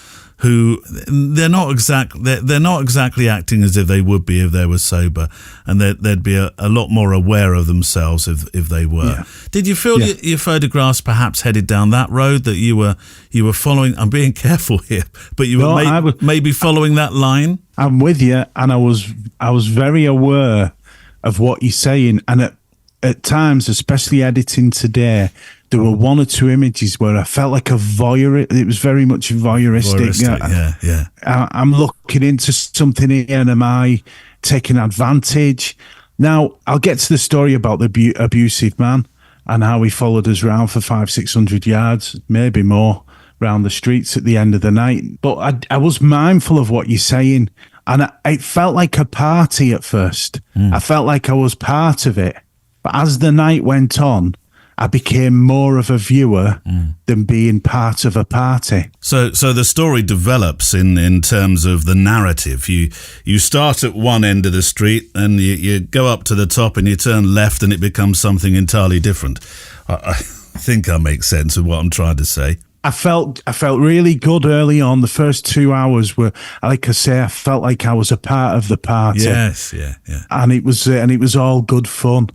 who they're not exactly acting as if they would be if they were sober, and they'd be a lot more aware of themselves if they were. Yeah. Did you feel your photographs perhaps headed down that road, that you were following? I'm being careful here, but you were maybe following that line. I'm with you, and I was very aware of what you're saying, and at times, especially editing today, there were one or two images where I felt like a voyeur. It was very much voyeuristic. Yeah. I'm looking into something here, and am I taking advantage? Now, I'll get to the story about the abusive man and how he followed us around for 500-600 yards, maybe more, around the streets at the end of the night. But I was mindful of what you're saying, and it felt like a party at first. I felt like I was part of it. But as the night went on, I became more of a viewer than being part of a party. So the story develops in terms of the narrative. You start at one end of the street, and you go up to the top, and you turn left, and it becomes something entirely different. I think I make sense of what I'm trying to say. I felt really good early on. The first 2 hours were, like I say, I felt like I was a part of the party. Yes, yeah. And it was all good fun.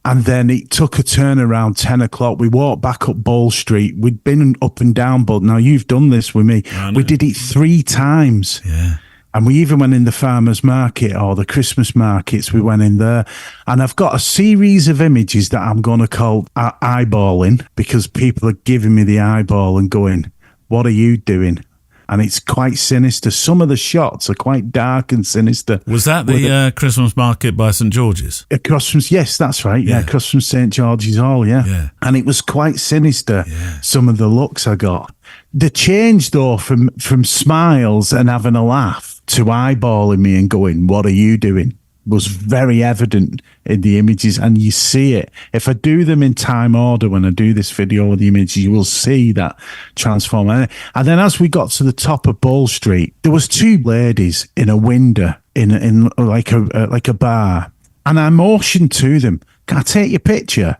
And then it took a turn around 10 o'clock. We walked back up Bowl Street. We'd been up and down, but now you've done this with me. We did it 3 times. Yeah. And we even went in the farmer's market or the Christmas markets. We went in there. And I've got a series of images that I'm going to call eyeballing, because people are giving me the eyeball and going, what are you doing? and it's quite sinister. Some of the shots are quite dark and sinister. Was that the Christmas market by St George's? Across from, yes, that's right. Yeah, across from St George's Hall. Yeah, and it was quite sinister. Yeah. Some of the looks I got. The change though from smiles and having a laugh to eyeballing me and going, "What are you doing?" was very evident in the images, and you see it. If I do them in time order, when I do this video with the images, you will see that transform. And then as we got to the top of Bull Street, there was two ladies in a window in like a bar, and I motioned to them, "Can I take your picture?"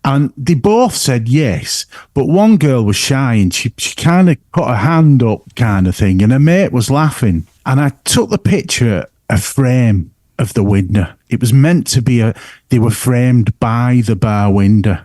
And they both said yes, but one girl was shy and she kind of put her hand up kind of thing, and her mate was laughing. And I took the picture, a frame of the window. It was meant to be they were framed by the bar window,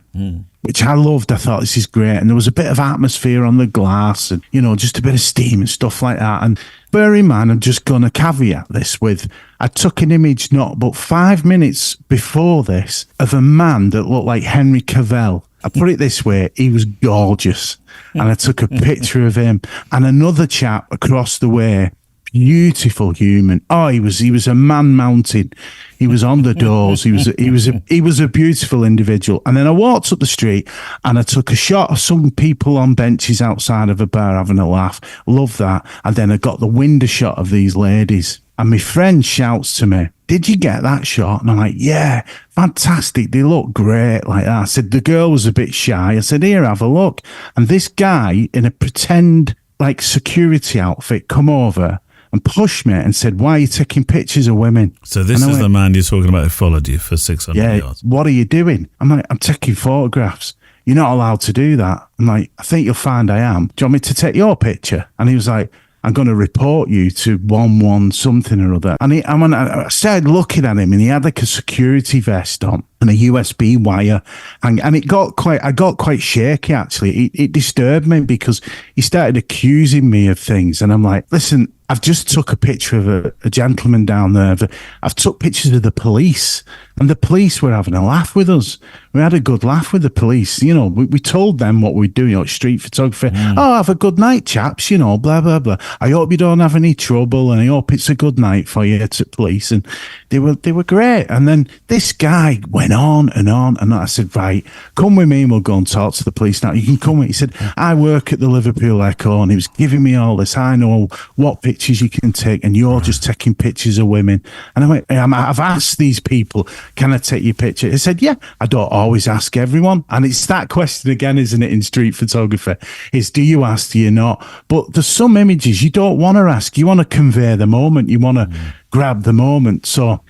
which I loved. I thought, this is great. And there was a bit of atmosphere on the glass and, just a bit of steam and stuff like that. And bear in mind, I'm just going to caveat this with, I took an image not but 5 minutes before this of a man that looked like Henry Cavill. I put it this way, he was gorgeous. And I took a picture of him and another chap across the way. Beautiful human. Oh, he was a man mounted. He was on the doors. He was a beautiful individual. And then I walked up the street and I took a shot of some people on benches outside of a bar having a laugh. Love that. And then I got the window shot of these ladies. And my friend shouts to me, "Did you get that shot?" And I'm like, "Yeah, fantastic. They look great." Like that. I said, the girl was a bit shy. I said, "Here, have a look." And this guy in a pretend like security outfit come over and pushed me and said, "Why are you taking pictures of women?" So this is the man you're talking about who followed you for 600 yards. "What are you doing?" I'm like, "I'm taking photographs." "You're not allowed to do that." I'm like, "I think you'll find I am. Do you want me to take your picture?" And he was like, "I'm going to report you to 11 something or other." And I started looking at him and he had like a security vest on and a USB wire. And I got quite shaky actually. It disturbed me because he started accusing me of things. And I'm like, "Listen, I've just took a picture of a gentleman down there. I've took pictures of the police and the police were having a laugh with us. We had a good laugh with the police. We told them what we're doing, street photography. Oh, have a good night, chaps, blah, blah, blah. I hope you don't have any trouble and I hope it's a good night for you to police." And they were great. And then this guy went on and on. And I said, "Right, come with me and we'll go and talk to the police now. You can come with." He said, "I work at the Liverpool Echo," and he was giving me all this. "I know what pictures you can take and you're just taking pictures of women." And I went, "I've asked these people, can I take your picture?" He said, "Yeah, I don't always ask everyone." And it's that question again, isn't it, in street photography? Is do you ask, do you not? But there's some images you don't want to ask. You want to convey the moment. You want to grab the moment. So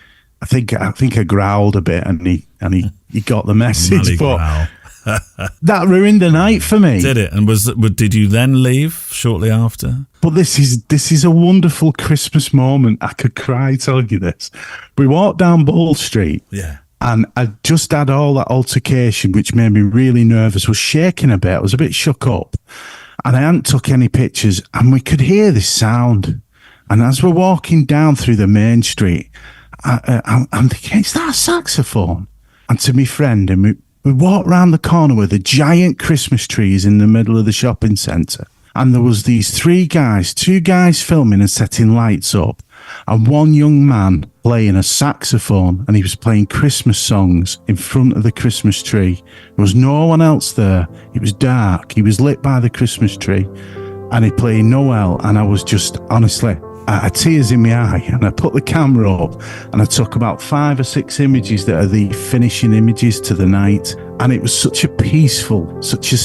I think I growled a bit and he got the message. But that ruined the night for me. Did it? And did you then leave shortly after? But this is a wonderful Christmas moment. I could cry telling you this. We walked down Bull Street. Yeah. And I just had all that altercation, which made me really nervous. Was shaking a bit. I was a bit shook up. And I hadn't took any pictures. And we could hear this sound. And as we're walking down through the main street, I'm thinking, is that a saxophone? And to my friend, and we walked round the corner where the giant Christmas trees in the middle of the shopping centre. And there was these two guys filming and setting lights up. And one young man playing a saxophone, and he was playing Christmas songs in front of the Christmas tree. There was no one else there. It was dark. He was lit by the Christmas tree, and he played Noel. And I was just, honestly, I had tears in my eye, and I put the camera up, and I took about 5 or 6 images that are the finishing images to the night. And it was such a peaceful, such a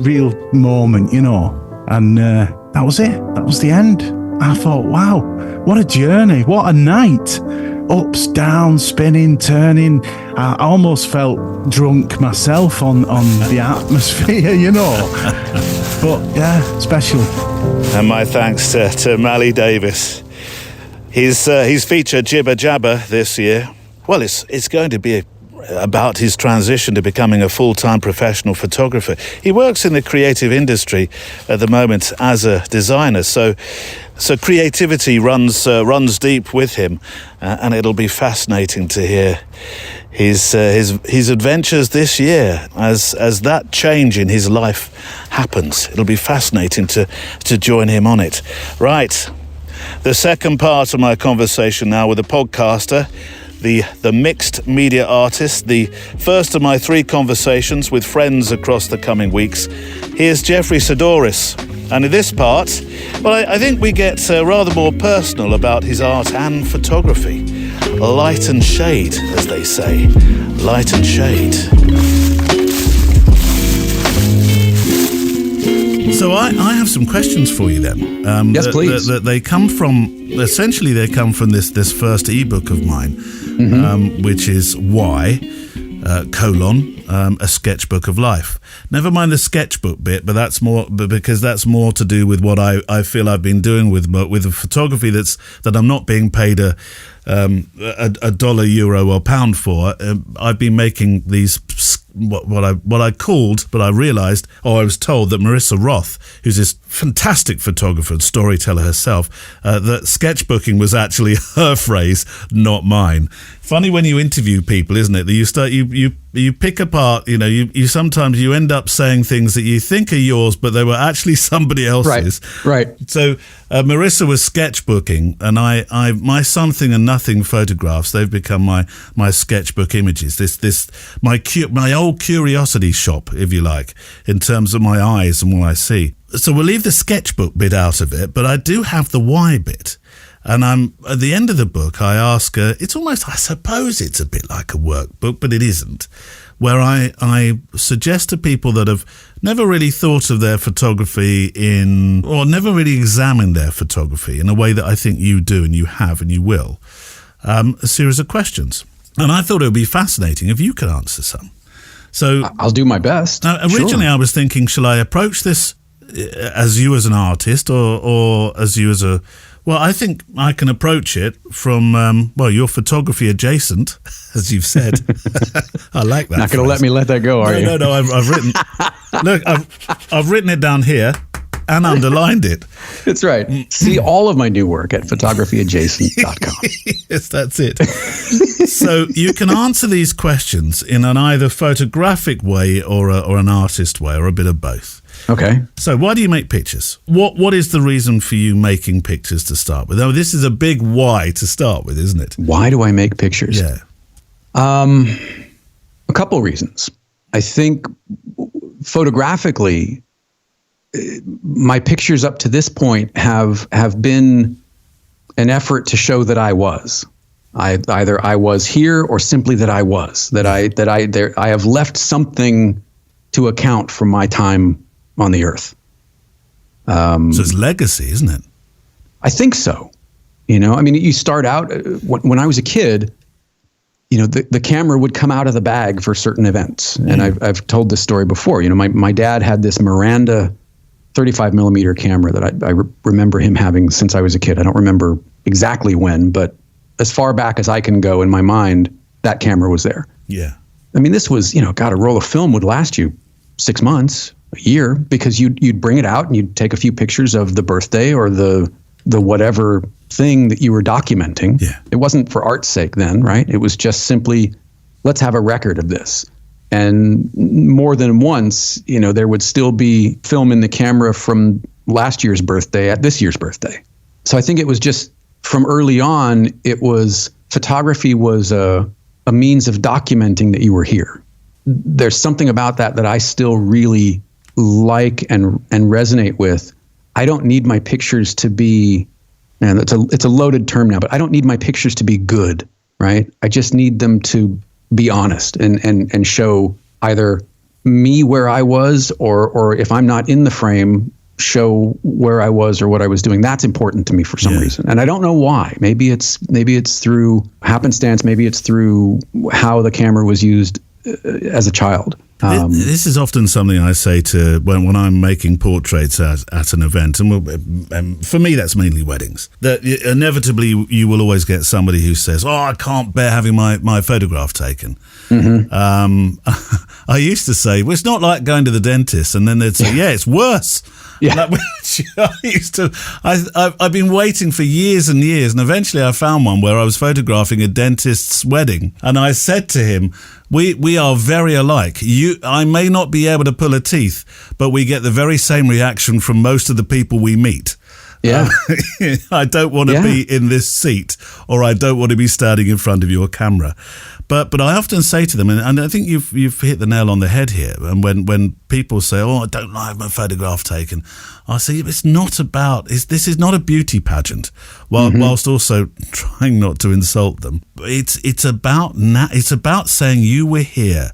real moment, And that was it. That was the end. I thought, wow, what a journey, what a night. Ups, downs, spinning, turning. I almost felt drunk myself on the atmosphere, But yeah, special. And my thanks to Mally Davies. He's featured Jibba Jabba this year. Well, it's going to be about his transition to becoming a full-time professional photographer. He works in the creative industry at the moment as a designer, so creativity runs deep with him, and it'll be fascinating to hear his adventures this year as that change in his life happens. It'll be fascinating to join him on it. Right, the second part of my conversation now with the podcaster, the mixed media artist, the first of my 3 conversations with friends across the coming weeks. Here's Jeffery Saddoris. And in this part, well, I think we get rather more personal about his art and photography. Light and shade, as they say. Light and shade. So I have some questions for you then. Yes, please. They come from this first ebook of mine, which is Why, a sketchbook of life. Never mind the sketchbook bit, but because that's more to do with what I feel I've been doing with the photography that I'm not being paid a dollar, euro, or pound for. I've been making these what I called, but I realised, or I was told that Marissa Roth, who's this fantastic photographer and storyteller herself, that sketchbooking was actually her phrase, not mine. Funny when you interview people, isn't it? That you pick apart. You sometimes you end up saying things that you think are yours, but they were actually somebody else's. Right. So Marissa was sketchbooking, and my something and nothing photographs. They've become my sketchbook images. My old curiosity shop, if you like, in terms of my eyes and what I see. So we'll leave the sketchbook bit out of it, but I do have the why bit. And at the end of the book, I ask her, it's almost, I suppose it's a bit like a workbook, but it isn't, where I suggest to people that have never really thought of their photography or never really examined their photography in a way that I think you do and you have and you will, a series of questions. And I thought it would be fascinating if you could answer some. So I'll do my best. Now, originally I was thinking, shall I approach this as you as an artist or as you as a... Well, I think I can approach it from, your photography adjacent, as you've said. I like that. Not going to let me let that go, are you? No, I've written... Look, I've written it down here and underlined it. That's right. See all of my new work at photographyadjacent.com. Yes, that's it. So you can answer these questions in an either photographic way or an artist way, or a bit of both. Okay. So why do you make pictures? What is the reason for you making pictures to start with? Now, this is a big why to start with, isn't it? Why do I make pictures? Yeah. A couple of reasons. I think photographically, my pictures up to this point have been an effort to show that I was. Either I was here or simply that I was. I have left something to account for my time on the earth. So it's legacy, isn't it? I think so. You start out when I was a kid, the camera would come out of the bag for certain events. And I've told this story before. My dad had this Miranda 35 millimeter camera that I remember him having since I was a kid. I don't remember exactly when, but as far back as I can go in my mind, that camera was there. Yeah. This was, a roll of film would last you 6 months, a year, because you'd bring it out and you'd take a few pictures of the birthday or the whatever thing that you were documenting. Yeah. It wasn't for art's sake then, right? It was just simply, let's have a record of this. And more than once, there would still be film in the camera from last year's birthday at this year's birthday. So I think it was just from early on, photography was a means of documenting that you were here. There's something about that I still really like and resonate with. I don't need my pictures to be, man, it's a loaded term now, but I don't need my pictures to be good, right? I just need them to be honest and show either me where I was or if I'm not in the frame, show where I was or what I was doing. That's important to me for some reason. And I don't know why. Maybe it's through happenstance. Maybe it's through how the camera was used as a child. This is often something I say to when I'm making portraits at an event, and for me that's mainly weddings. That inevitably you will always get somebody who says, "Oh, I can't bear having my photograph taken." I used to say, "Well, it's not like going to the dentist," and then they'd say, "Yeah, it's worse." Yeah. I've been waiting for years and years, and eventually I found one where I was photographing a dentist's wedding, and I said to him, we are very alike. I may not be able to pull a teeth, but we get the very same reaction from most of the people we meet. Yeah. I don't want to be in this seat, or I don't want to be standing in front of your camera. But I often say to them, and I think you've hit the nail on the head here. And when people say, "Oh, I don't like my photograph taken," I say it's not about. This is not a beauty pageant. Whilst also trying not to insult them, it's about saying you were here.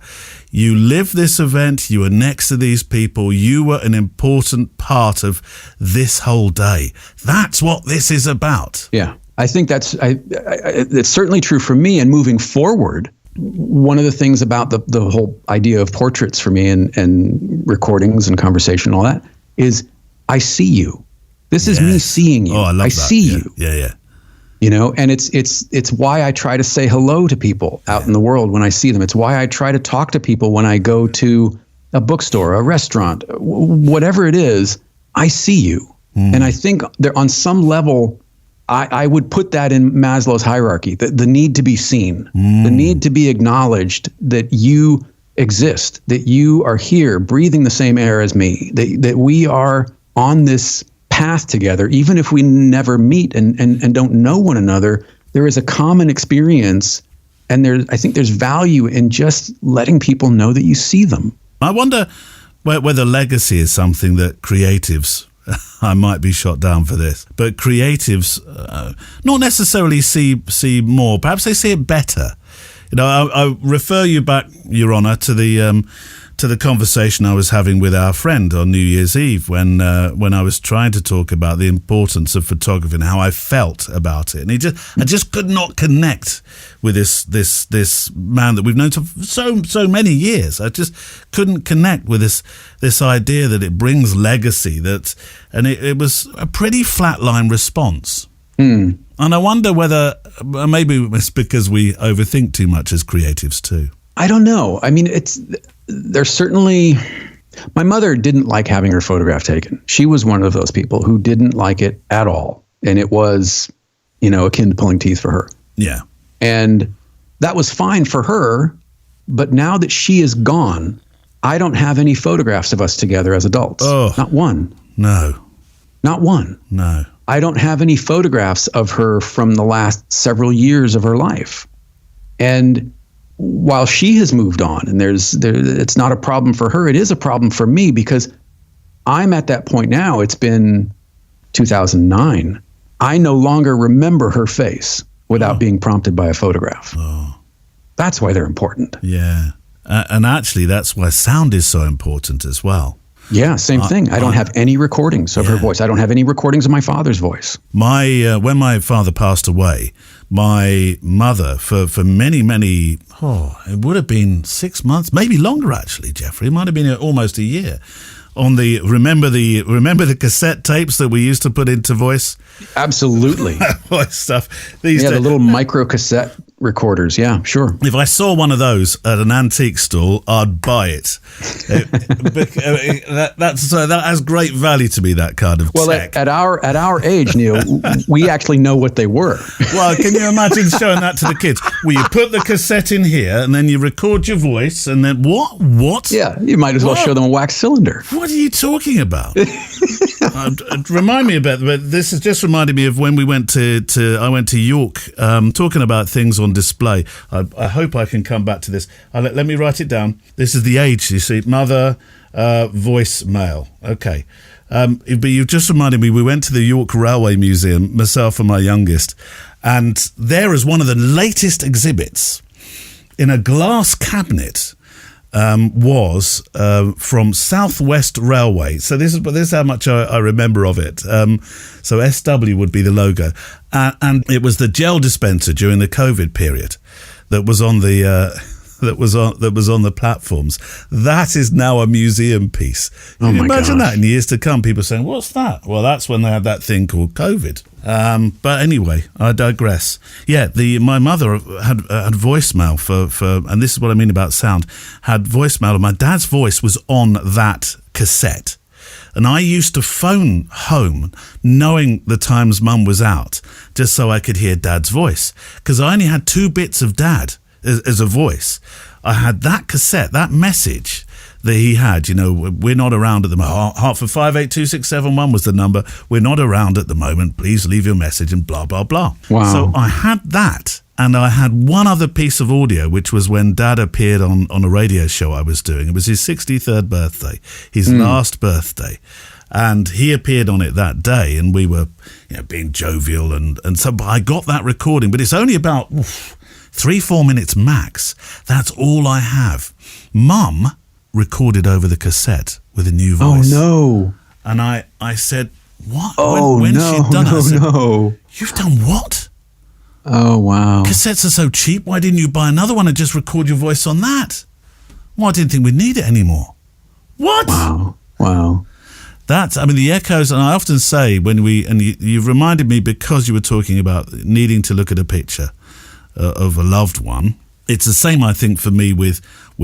You lived this event, you were next to these people, you were an important part of this whole day. That's what this is about. Yeah, I think it's certainly true for me. And moving forward, one of the things about the whole idea of portraits for me and recordings and conversation and all that is I see you. This is me seeing you. Oh, I love that. I see you. Yeah. You know, and it's why I try to say hello to people out in the world when I see them. It's why I try to talk to people when I go to a bookstore, a restaurant, whatever it is. I see you, and I think there on some level, I would put that in Maslow's hierarchy: the need to be seen, the need to be acknowledged that you exist, that you are here, breathing the same air as me, that we are on this path together, even if we never meet and don't know one another. There is a common experience, and I think there's value in just letting people know that you see them. I wonder whether legacy is something that creatives, I might be shot down for this, but creatives not necessarily see more. Perhaps they see it better. You know, I refer you back, Your Honour, to the conversation I was having with our friend on New Year's Eve when I was trying to talk about the importance of photography and how I felt about it. And I just could not connect with this man that we've known for so many years. I just couldn't connect with this idea that it brings legacy, and it was a pretty flatline response. And I wonder whether maybe it's because we overthink too much as creatives too. I don't know. I mean, there's certainly, my mother didn't like having her photograph taken. She was one of those people who didn't like it at all. And it was, akin to pulling teeth for her. Yeah. And that was fine for her. But now that she is gone, I don't have any photographs of us together as adults. Oh. Not one. No. Not one. No. I don't have any photographs of her from the last several years of her life. And while she has moved on, and it's not a problem for her, it is a problem for me because I'm at that point now. It's been 2009. I no longer remember her face without being prompted by a photograph. Oh. That's why they're important. Yeah. And actually, that's why sound is so important as well. Yeah, same thing. I don't have any recordings of her voice. I don't have any recordings of my father's voice. When my father passed away, my mother, for many, many, it would have been 6 months, maybe longer actually, Jeffrey. It might have been almost a year. On remember the cassette tapes that we used to put into voice? Absolutely. Voice stuff. The little micro cassette recorders. Yeah, sure. If I saw one of those at an antique stall, I'd buy it. That has great value to me, that kind of tech. At our age, Neil, we actually know what they were. Well, can you imagine showing that to the kids? Well, you put the cassette in here, and then you record your voice, and then what? Yeah, you might as well show them a wax cylinder. What are you talking about? Remind me about, but this has just reminded me of when we went I went to York, talking about things on display. I hope I can come back to this. Let me write it down. This is the age, you see, mother, voicemail. Okay. But you've just reminded me, we went to the York Railway Museum, myself and my youngest, and there is one of the latest exhibits in a glass cabinet. Was from South West Railway. So this is how much I remember of it. So SW would be the logo. And it was the gel dispenser during the COVID period that was on the that was on the platforms. That is now a museum piece. Can you imagine that in years to come? People saying, "What's that?" Well, that's when they had that thing called COVID. But anyway, I digress. Yeah, my mother had voicemail for, and this is what I mean about sound. Had voicemail, and my dad's voice was on that cassette. And I used to phone home knowing the times Mum was out, just so I could hear Dad's voice. Because I only had 2 bits of Dad as a voice. I had that cassette, that message that he had, we're not around at the moment. Hartford 582671 was the number. We're not around at the moment. Please leave your message and blah, blah, blah. Wow. So I had that. And I had one other piece of audio, which was when Dad appeared on a radio show I was doing. It was his 63rd birthday, his last birthday. And he appeared on it that day, and we were being jovial. And so I got that recording, but it's only about 3-4 minutes max. That's all I have. Mum recorded over the cassette with a new voice. Oh, no. And I said, what? Oh, when no, she'd done it, I said, no. You've done what? Oh, wow. Cassettes are so cheap. Why didn't you buy another one and just record your voice on that? Well, I didn't think we'd need it anymore. What? Wow. The echoes, and I often say you've reminded me because you were talking about needing to look at a picture of a loved one. It's the same, I think, for me with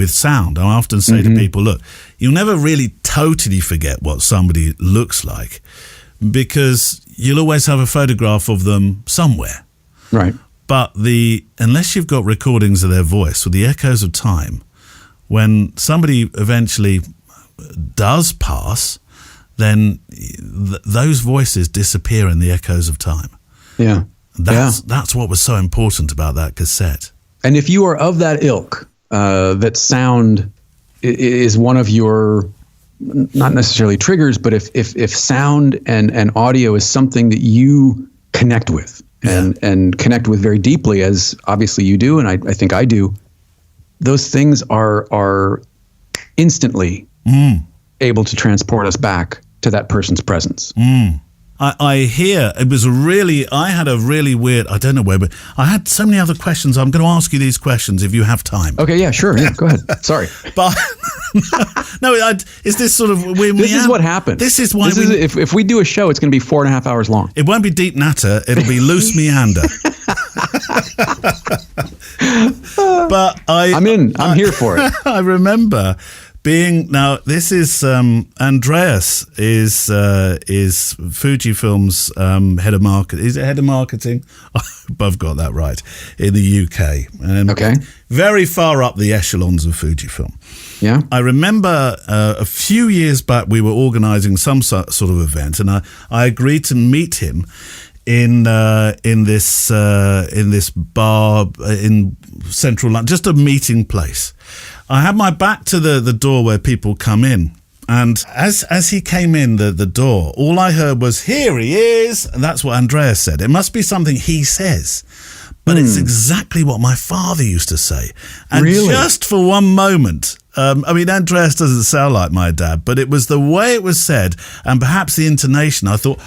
sound. I often say to people, look, you'll never really totally forget what somebody looks like because you'll always have a photograph of them somewhere. Right. But unless you've got recordings of their voice, with the echoes of time, when somebody eventually does pass, then those voices disappear in the echoes of time. Yeah. That's what was so important about that cassette. And if you are of that ilk, that sound is one of your, not necessarily triggers, but if sound and audio is something that you connect with, and connect with very deeply, as obviously you do, and I think I do, those things are instantly able to transport us back to that person's presence. I hear I had a really weird, I don't know where, but I had so many other questions. I'm going to ask you these questions if you have time. Okay, yeah, sure. Yeah, go ahead. Sorry. But is this sort of... This is what happens. This is why if we do a show, it's going to be 4.5 hours long. It won't be deep natter. It'll be loose meander. But I'm here for it. I remember... this is Andreas is Fujifilm's head of marketing. Is it head of marketing? I've got that right, in the UK. Okay. Very far up the echelons of Fujifilm. Yeah. I remember a few years back we were organising some sort of event, and I agreed to meet him in this bar in central London, just a meeting place. I had my back to the door where people come in, and as he came in the door, all I heard was, "Here he is," and that's what Andreas said. It must be something he says, but it's exactly what my father used to say. And really? Just for one moment, Andreas doesn't sound like my dad, but it was the way it was said, and perhaps the intonation. I thought,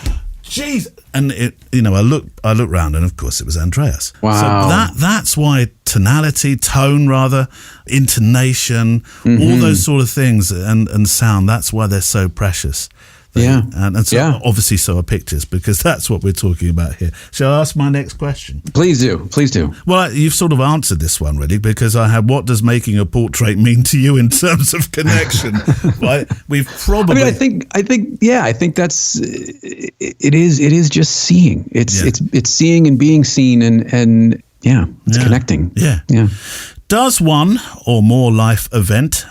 "Jeez." And I looked round, and of course it was Andreas. Wow. So that's why tonality, tone rather, intonation, all those sort of things, and sound. That's why they're so precious. And so obviously so are pictures, because that's what we're talking about here. Shall I ask my next question? Please do. Well, you've sort of answered this one, really, because I had, what does making a portrait mean to you in terms of connection? Right? We've probably... I think that's, it is just seeing. It's seeing and being seen, and it's connecting. Yeah. Does one or more life events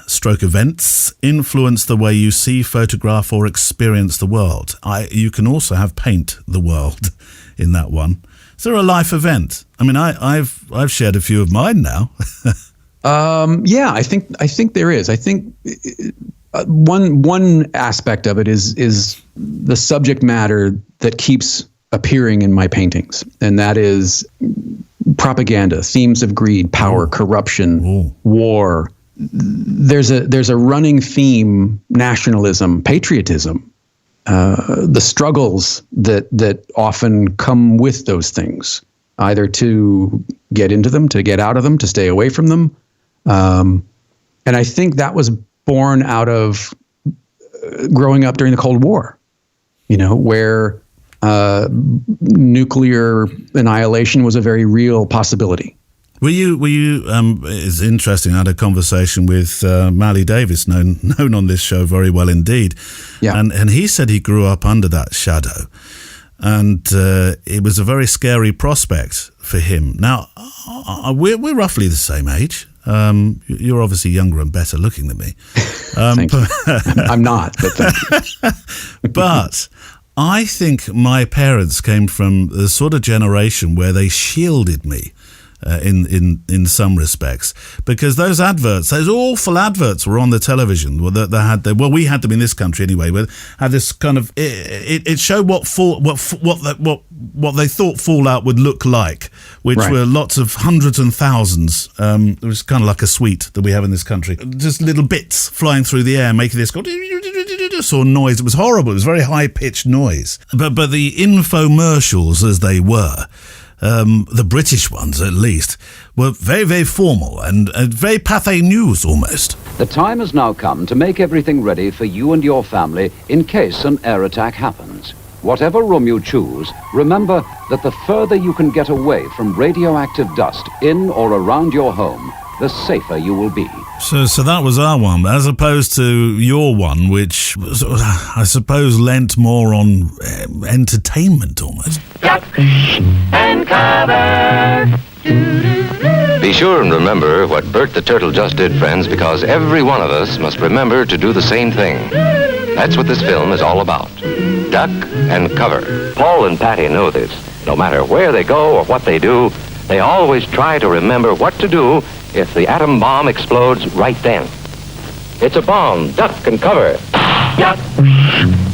influence the way you see, photograph, or experience the world? You can also have paint the world in that one. Is there a life event? I've shared a few of mine now. I think there is. I think one aspect of it is the subject matter that keeps appearing in my paintings, and that is propaganda, themes of greed, power, corruption, war. There's a running theme: nationalism, patriotism, the struggles that often come with those things, either to get into them, to get out of them, to stay away from them. And I think that was born out of growing up during the Cold War, where nuclear annihilation was a very real possibility. Were you? It's interesting. I had a conversation with Mally Davies, known on this show very well indeed. Yeah. And he said he grew up under that shadow. And it was a very scary prospect for him. Now, we're roughly the same age. You're obviously younger and better looking than me. Thank you. I'm not, but thank you. But I think my parents came from the sort of generation where they shielded me. In some respects, because those awful adverts were on the television. We had them in this country anyway. Where had this kind of it showed what they thought Fallout would look like, which were lots of hundreds and thousands. It was kind of like a sweet that we have in this country, just little bits flying through the air, making this sort of noise. It was horrible. It was very high pitched noise. But the infomercials, as they were. The British ones, at least, were very, very formal and very pathé news almost. The time has now come to make everything ready for you and your family in case an air attack happens. Whatever room you choose, remember that the further you can get away from radioactive dust in or around your home, the safer you will be. So that was our one, as opposed to your one, which I suppose lent more on entertainment almost. Duck and cover. Be sure and remember what Bert the Turtle just did, friends, because every one of us must remember to do the same thing. That's what this film is all about. Duck and cover. Paul and Patty know this. No matter where they go or what they do, they always try to remember what to do if the atom bomb explodes right then. It's a bomb. Duck and cover. Duck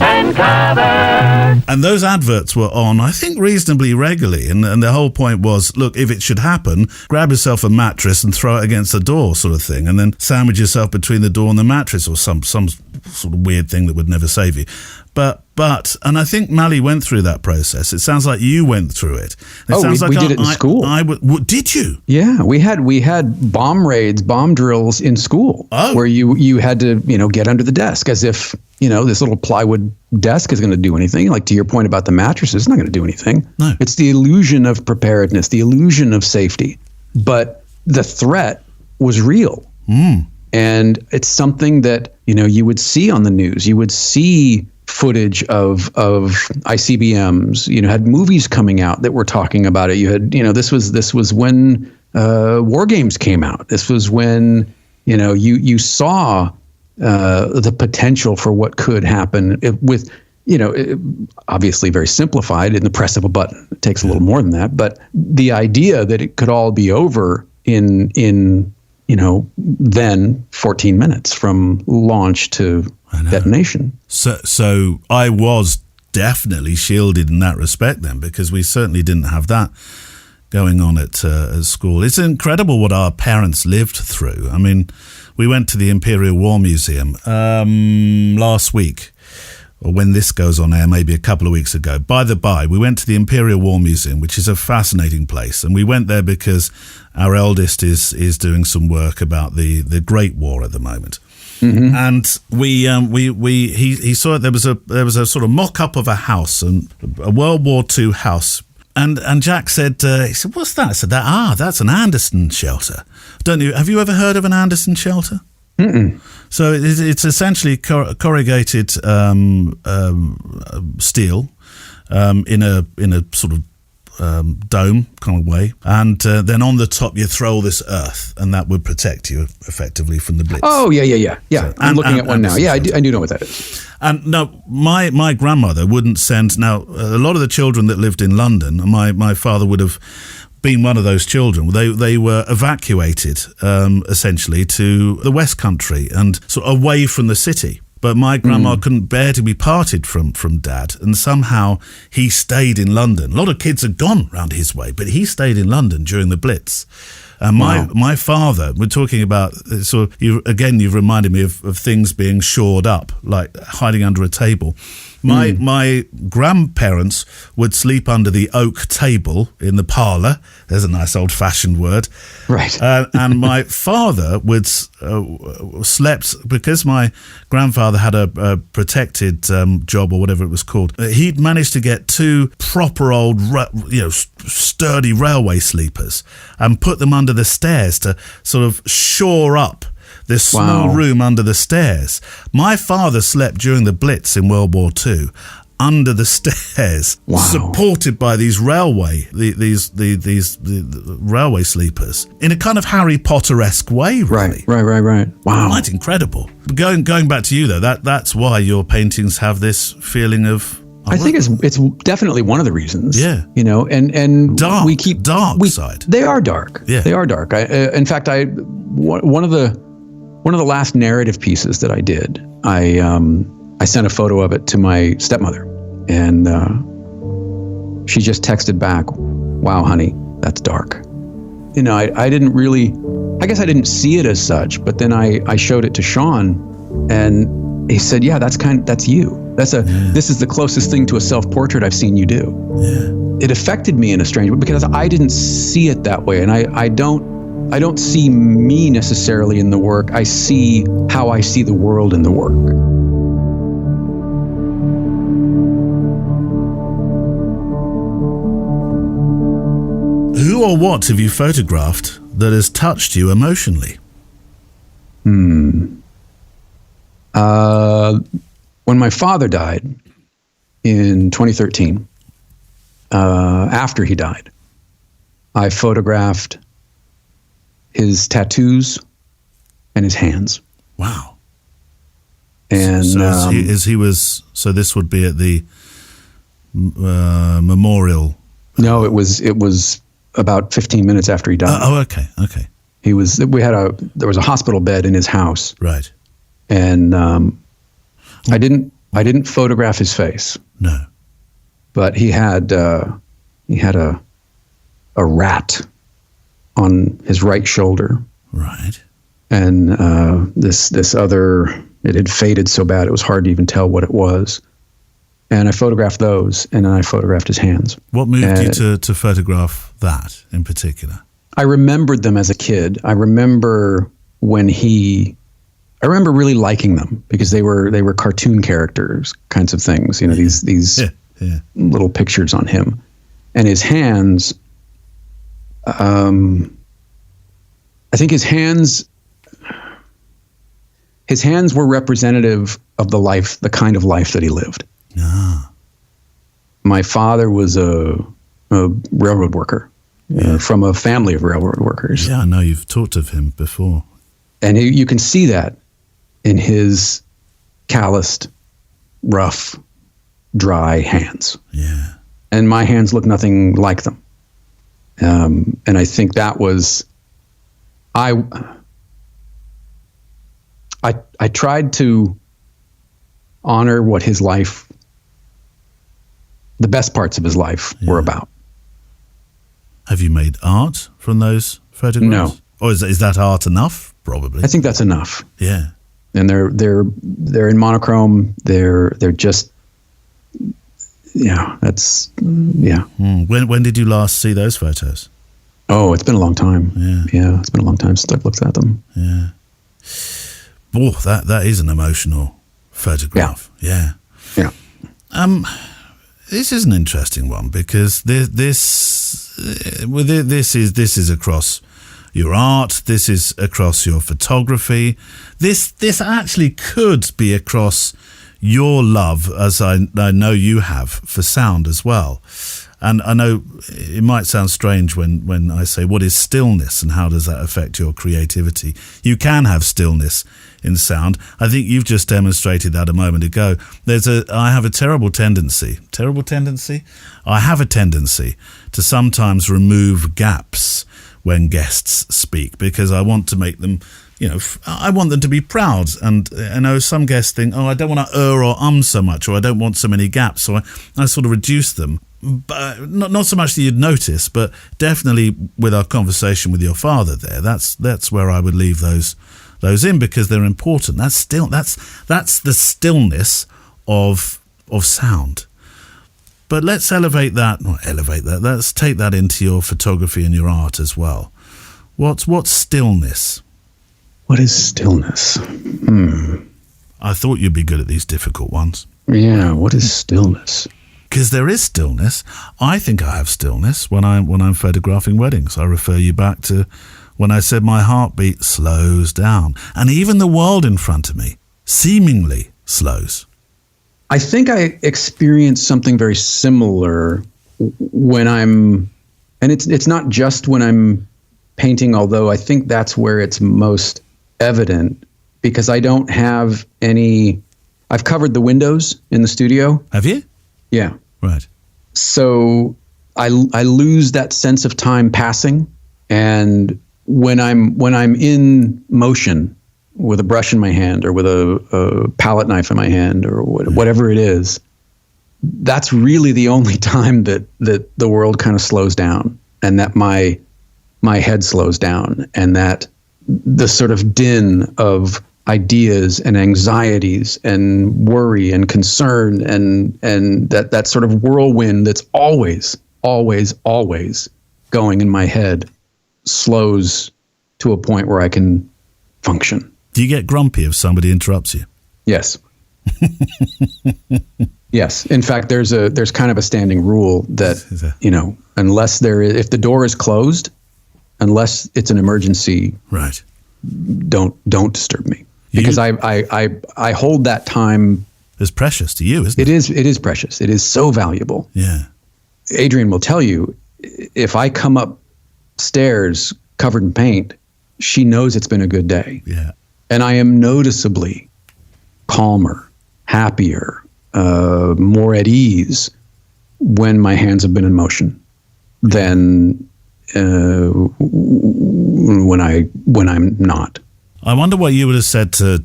and cover. And those adverts were on, I think, reasonably regularly. And the whole point was, look, if it should happen, grab yourself a mattress and throw it against the door sort of thing. And then sandwich yourself between the door and the mattress or some sort of weird thing that would never save you. But, and I think Mally went through that process. It sounds like you went through it. We did it in school. Did you? Yeah, we had bomb raids, bomb drills in school where you had to, get under the desk as if, this little plywood desk is going to do anything. Like to your point about the mattress, it's not going to do anything. No. It's the illusion of preparedness, the illusion of safety. But the threat was real. And it's something that, you would see on the news. You would see footage of ICBMs, had movies coming out that were talking about it. You had, this was when War Games came out. This was when, you saw the potential for what could happen with, obviously very simplified in the press of a button. It takes a little more than that, but the idea that it could all be over in then 14 minutes from launch to detonation. So I was definitely shielded in that respect then, because we certainly didn't have that going on at school. It's incredible what our parents lived through. I mean, we went to the Imperial War Museum last week, or when this goes on air, maybe a couple of weeks ago. By the by, we went to the Imperial War Museum, which is a fascinating place. And we went there because our eldest is doing some work about the Great War at the moment. Mm-hmm. And he saw it. There was a sort of mock-up of a house, and a World War II house. And Jack said, "What's that?" I said, "That's an Anderson shelter." Have you ever heard of an Anderson shelter? Mm-mm. So it's essentially corrugated steel in a sort of dome kind of way, and then on the top you throw all this earth, and that would protect you effectively from the blitz. Oh yeah. So, I'm looking at one now. Yeah, I do know what that is. And no, my grandmother wouldn't send. Now, a lot of the children that lived in London, my father would have been one of those children. They were evacuated essentially to the West Country and sort of away from the city. But my grandma couldn't bear to be parted from Dad, and somehow he stayed in London. A lot of kids had gone round his way, but he stayed in London during the Blitz. And my father, we're talking about, you've reminded me of things being shored up, like hiding under a table. My grandparents would sleep under the oak table in the parlour. There's a nice old-fashioned word. Right. And my father would slept, because my grandfather had a protected job or whatever it was called. He'd managed to get 2 proper old, sturdy railway sleepers and put them under the stairs to sort of shore up this small room under the stairs. My father slept during the Blitz in World War II under the stairs, supported by these railway sleepers in a kind of Harry Potter-esque way, really. Right. Wow. Quite incredible. Going back to you though, that's why your paintings have this feeling of. I think it's definitely one of the reasons. Yeah. And dark, we keep dark side. They are dark. Yeah. They are dark. In fact, one of the last narrative pieces that I did, I sent a photo of it to my stepmother, and she just texted back, "Wow, honey, that's dark." I didn't really, I guess I didn't see it as such, but then I showed it to Sean, and he said, "Yeah, that's you. This is the closest thing to a self-portrait I've seen you do." Yeah. It affected me in a strange way because I didn't see it that way, and I don't see me necessarily in the work. I see how I see the world in the work. Who or what have you photographed that has touched you emotionally? When my father died in 2013, after he died, I photographed his tattoos and his hands. Wow. And so this would be at the memorial. No, it was about 15 minutes after he died. Okay. There was a hospital bed in his house. Right. And I didn't photograph his face. No. But he had a rat on his right shoulder. Right. And this other, it had faded so bad it was hard to even tell what it was. And I photographed those, and then I photographed his hands. What moved you to photograph that in particular? I remembered them as a kid. I remember really liking them because they were cartoon characters kinds of things, these little pictures on him. And his hands, I think his hands were representative of the kind of life that he lived. Ah. My father was a railroad worker from a family of railroad workers. Yeah, I know you've talked of him before. And you can see that in his calloused, rough, dry hands. Yeah. And my hands look nothing like them. And I think that was, I tried to honor what his life, the best parts of his life were about. Have you made art from those photographs? No. Or is that art enough? Probably. I think that's enough. Yeah. And they're in monochrome. They're just, that's. When did you last see those photos? Oh, it's been a long time. Yeah. It's been a long time since I've looked at them. Yeah. Oh, that is an emotional photograph. Yeah. This is an interesting one because this is across your art. This is across your photography. This actually could be across your love, as I know you have, for sound as well. And I know it might sound strange when I say, what is stillness and how does that affect your creativity? You can have stillness in sound. I think you've just demonstrated that a moment ago. I have a terrible tendency. I have a tendency to sometimes remove gaps when guests speak because I want to make them, I want them to be proud. And I know some guests think, I don't want to or so much, or I don't want so many gaps. So I sort of reduce them. But not so much that you'd notice, but definitely with our conversation with your father there, that's where I would leave those in because they're important. That's the stillness of of sound. But let's let's take that into your photography and your art as well. What's stillness? What is stillness? I thought you'd be good at these difficult ones. Yeah, what is stillness? Because there is stillness. I think I have stillness when I'm photographing weddings. I refer you back to when I said my heartbeat slows down, and even the world in front of me seemingly slows. I think I experience something very similar when I'm, and it's not just when I'm painting, although I think that's where it's most evident, because I don't have any. I've covered the windows in the studio. Have you? Yeah. Right. So I lose that sense of time passing, and when I'm in motion with a brush in my hand or with a palette knife in my hand or whatever it is, that's really the only time that the world kind of slows down, and that my head slows down, and that the sort of din of ideas and anxieties and worry and concern and that sort of whirlwind that's always going in my head slows to a point where I can function. Do you get grumpy if somebody interrupts you? Yes. Yes. In fact, there's kind of a standing rule that, unless if the door is closed, unless it's an emergency, right, don't disturb me. Because I hold that time as precious to you, isn't it? It is precious. It is so valuable. Yeah. Adrian will tell you, if I come upstairs covered in paint, she knows it's been a good day. Yeah. And I am noticeably calmer, happier, more at ease when my hands have been in motion than when I'm not. I wonder what you would have said to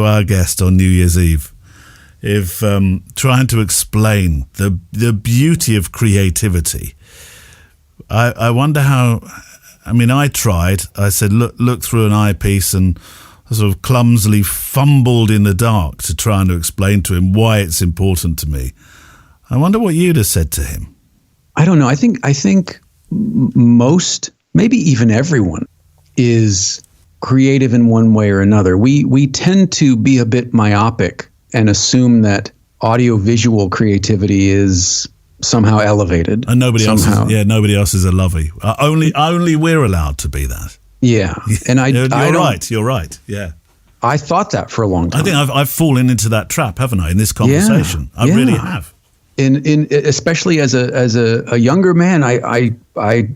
our guest on New Year's Eve, if trying to explain the beauty of creativity. I wonder how. I mean, I tried. I said, look through an eyepiece, and I sort of clumsily fumbled in the dark to try and explain to him why it's important to me. I wonder what you'd have said to him. I don't know. I think most, maybe even everyone, is creative in one way or another. We tend to be a bit myopic and assume that audiovisual creativity is somehow elevated, and nobody else is a lovey. Only we're allowed to be that. Yeah, and You're right. Yeah, I thought that for a long time. I think I've fallen into that trap, haven't I? In this conversation, I really have. In especially as a younger man, I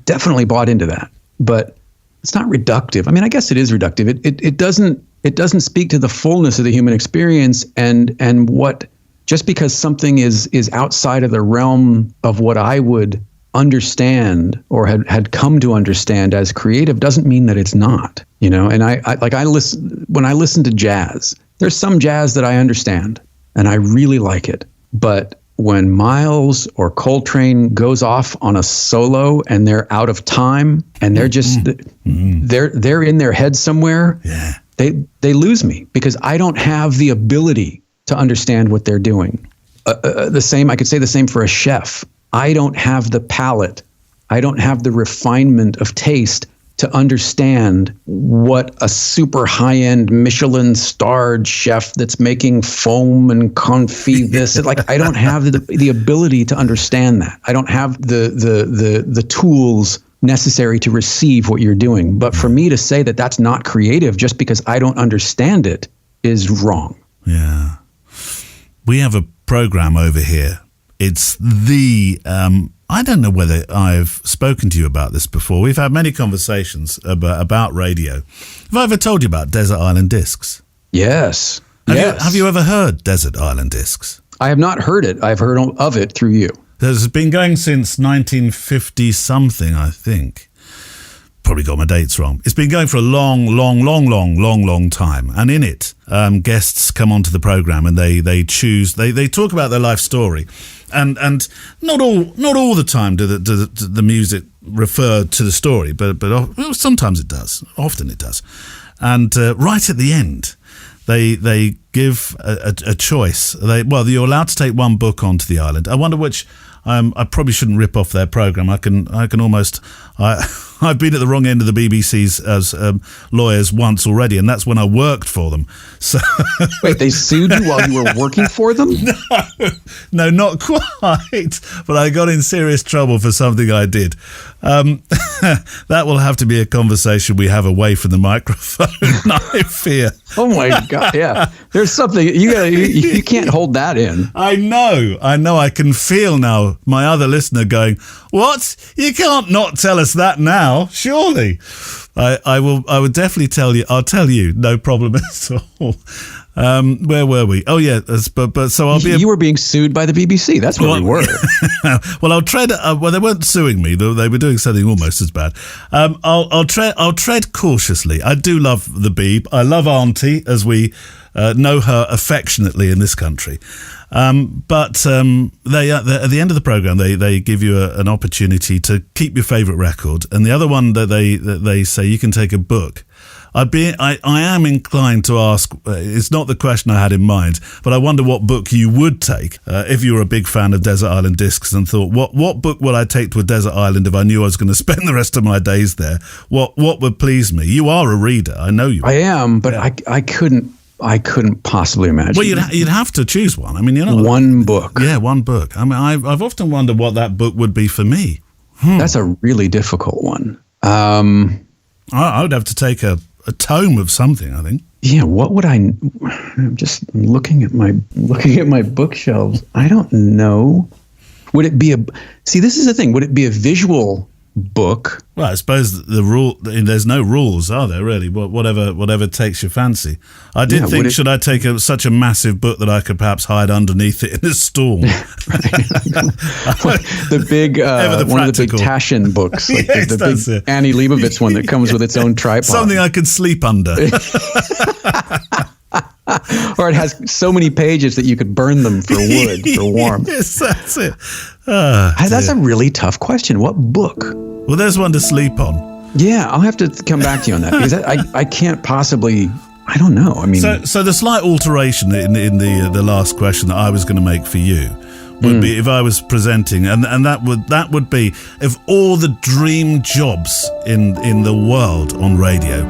definitely bought into that, but it's not reductive. I mean, I guess it is reductive. It doesn't speak to the fullness of the human experience, and what, just because something is outside of the realm of what I would understand or had come to understand as creative doesn't mean that it's not. And I listen, when I listen to jazz, there's some jazz that I understand and I really like it, but when Miles or Coltrane goes off on a solo and they're out of time and they're just they're in their head somewhere, yeah, they lose me, because I don't have the ability to understand what they're doing. I could say the same for a chef. I don't have the palate. I don't have the refinement of taste to understand what a super high-end Michelin-starred chef that's making foam and confit I don't have the ability to understand that. I don't have the tools necessary to receive what you're doing. But for me to say that that's not creative just because I don't understand it is wrong. Yeah. We have a program over here. It's I don't know whether I've spoken to you about this before. We've had many conversations about radio. Have I ever told you about Desert Island Discs? Yes. Have you ever heard Desert Island Discs? I have not heard it. I've heard of it through you. It's been going since 1950-something, I think. Probably got my dates wrong. It's been going for a long time. And in it, guests come onto the program and they talk about their life story. And not all the time do the music refer to the story, but sometimes it does. Often it does. And right at the end, they give a choice. You're allowed to take one book onto the island. I wonder which. I probably shouldn't rip off their program. I can almost. I've been at the wrong end of the BBC's as lawyers once already, and that's when I worked for them. So wait, they sued you while you were working for them? No, not quite. But I got in serious trouble for something I did. That will have to be a conversation we have away from the microphone, I fear. Oh my God! Yeah, there's something you can't hold that in. I know. I can feel now my other listener going, "What? You can't not tell us that now, surely." I will definitely tell you. I'll tell you, no problem at all. Where were we? Oh yeah, but so I'll be. You were being sued by the BBC. That's where we were. Well, I'll tread. Well, they weren't suing me, though. They were doing something almost as bad. I'll tread cautiously. I do love the Beeb. I love Auntie, as we know her affectionately in this country. But they at the end of the program, they give you an opportunity to keep your favourite record, and the other one that they say you can take a book. I am inclined to ask, it's not the question I had in mind, but I wonder what book you would take if you were a big fan of Desert Island Discs and thought, what book would I take to a desert island if I knew I was going to spend the rest of my days there? What would please me? You are a reader, I know you are. I am, but yeah. I couldn't possibly imagine. Well, you'd have to choose one. I mean, one book. Yeah, one book. I mean, I've often wondered what that book would be for me. That's a really difficult one. I would have to take a tome of something, I think. Yeah, what would I'm just looking at my bookshelves. I don't know. Would it be see, this is the thing. Would it be a visual book? Well, I suppose there's no rules, are there, really? Whatever takes your fancy. I did think, should I take such a massive book that I could perhaps hide underneath it in a storm? The big, one of the big Taschen books, like yes, the big Annie Leibovitz one that comes with its own tripod. Something I could sleep under. Or it has so many pages that you could burn them for wood, for warmth. Yes, that's it. That's a really tough question. What book? Well, there's one to sleep on. Yeah, I'll have to come back to you on that because I can't possibly. I don't know. I mean, so the slight alteration in the last question that I was going to make for you would be if I was presenting, and that would be if all the dream jobs in the world on radio,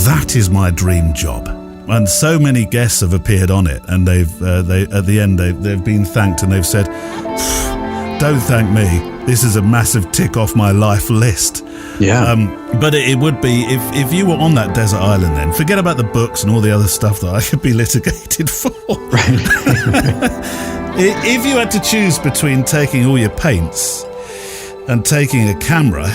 that is my dream job. And so many guests have appeared on it, and they've at the end they've been thanked, and they've said, "Don't thank me. This is a massive tick off my life list." Yeah. But it would be if you were on that desert island. Then forget about the books and all the other stuff that I could be litigated for. Right. If you had to choose between taking all your paints and taking a camera.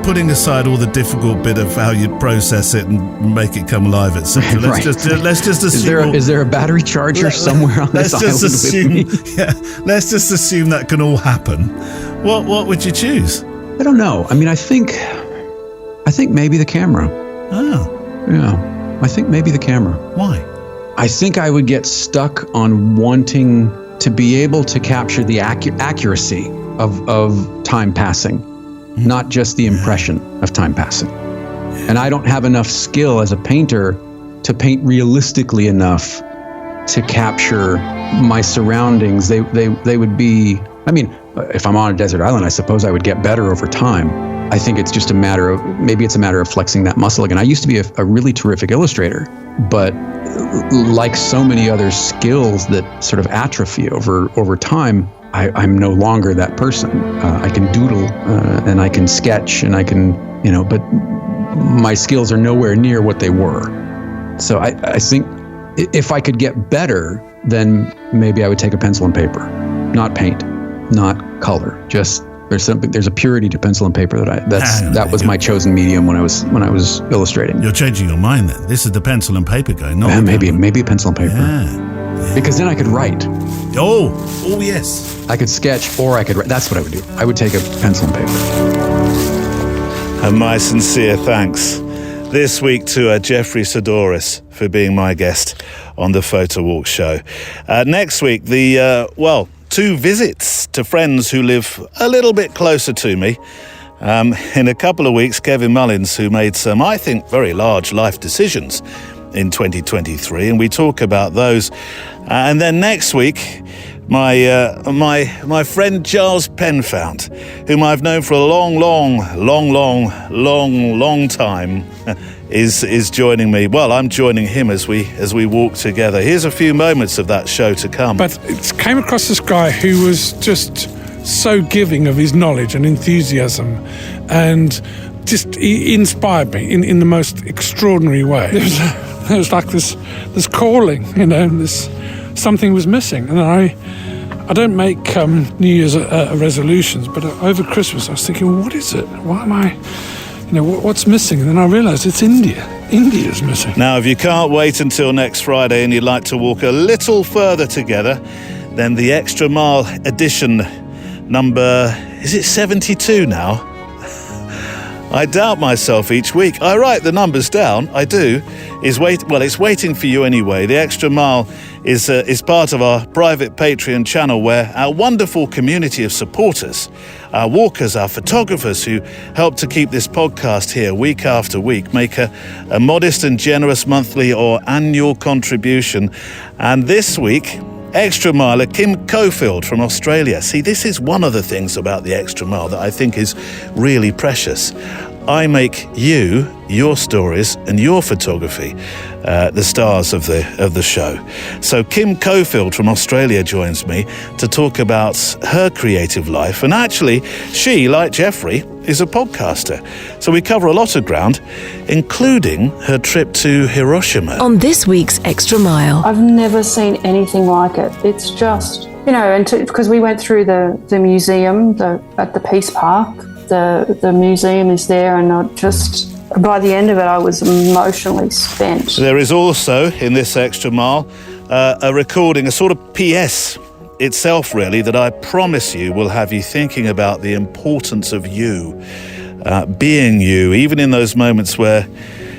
Putting aside all the difficult bit of how you'd process it and make it come alive, etc. Let's just assume. Is there a battery charger somewhere on this island with me? Yeah, let's just assume that can all happen. What would you choose? I don't know. I mean, I think maybe the camera. Oh. Yeah. I think maybe the camera. Why? I think I would get stuck on wanting to be able to capture the accuracy of time passing. Not just the impression of time passing. And I don't have enough skill as a painter to paint realistically enough to capture my surroundings. They would be, I mean, if I'm on a desert island, I suppose I would get better over time. I think it's just a matter of flexing that muscle again. I used to be a really terrific illustrator, but like so many other skills that sort of atrophy over time, I'm no longer that person. I can doodle and I can sketch and I can, but my skills are nowhere near what they were. So I think if I could get better, then maybe I would take a pencil and paper, not paint, not color. Just there's a purity to pencil and paper that was my chosen medium when I was illustrating. You're changing your mind then. This is the pencil and paper going. Yeah, maybe pencil and paper. Yeah. Because then I could write. Oh yes. I could sketch or I could write. That's what I would do. I would take a pencil and paper. And my sincere thanks this week to Jeffery Saddoris for being my guest on the Photowalk show. Next week, two visits to friends who live a little bit closer to me. In a couple of weeks, Kevin Mullins, who made some, I think, very large life decisions, in 2023, and we talk about those. And then next week, my friend Giles Penfound, whom I've known for a long time, is joining me. Well, I'm joining him as we walk together. Here's a few moments of that show to come. But it came across this guy who was just so giving of his knowledge and enthusiasm, and just he inspired me in the most extraordinary way. There was like this calling, this something was missing, and I don't make New Year's resolutions, but over Christmas I was thinking, well, what is it? Why am I? What's missing? And then I realised it's India. India's missing. Now, if you can't wait until next Friday and you'd like to walk a little further together, then the Extra Mile edition number, is it 72 now? I doubt myself each week. I write the numbers down, I do. It's waiting for you anyway. The Extra Mile is part of our private Patreon channel, where our wonderful community of supporters, our walkers, our photographers who help to keep this podcast here week after week, make a modest and generous monthly or annual contribution. And this week, Extra Miler Kim Cofield from Australia. See, this is one of the things about the Extra Mile that I think is really precious. I make you, your stories and your photography the stars of the show. So Kim Cofield from Australia joins me to talk about her creative life. And actually, she, like Jeffrey, is a podcaster. So we cover a lot of ground, including her trip to Hiroshima. On this week's Extra Mile. I've never seen anything like it. It's just, because we went through the museum at the Peace Park. The museum is there, and by the end of it, I was emotionally spent. There is also, in this Extra Mile, a recording, a sort of PS itself, really, that I promise you will have you thinking about the importance of you, being you, even in those moments where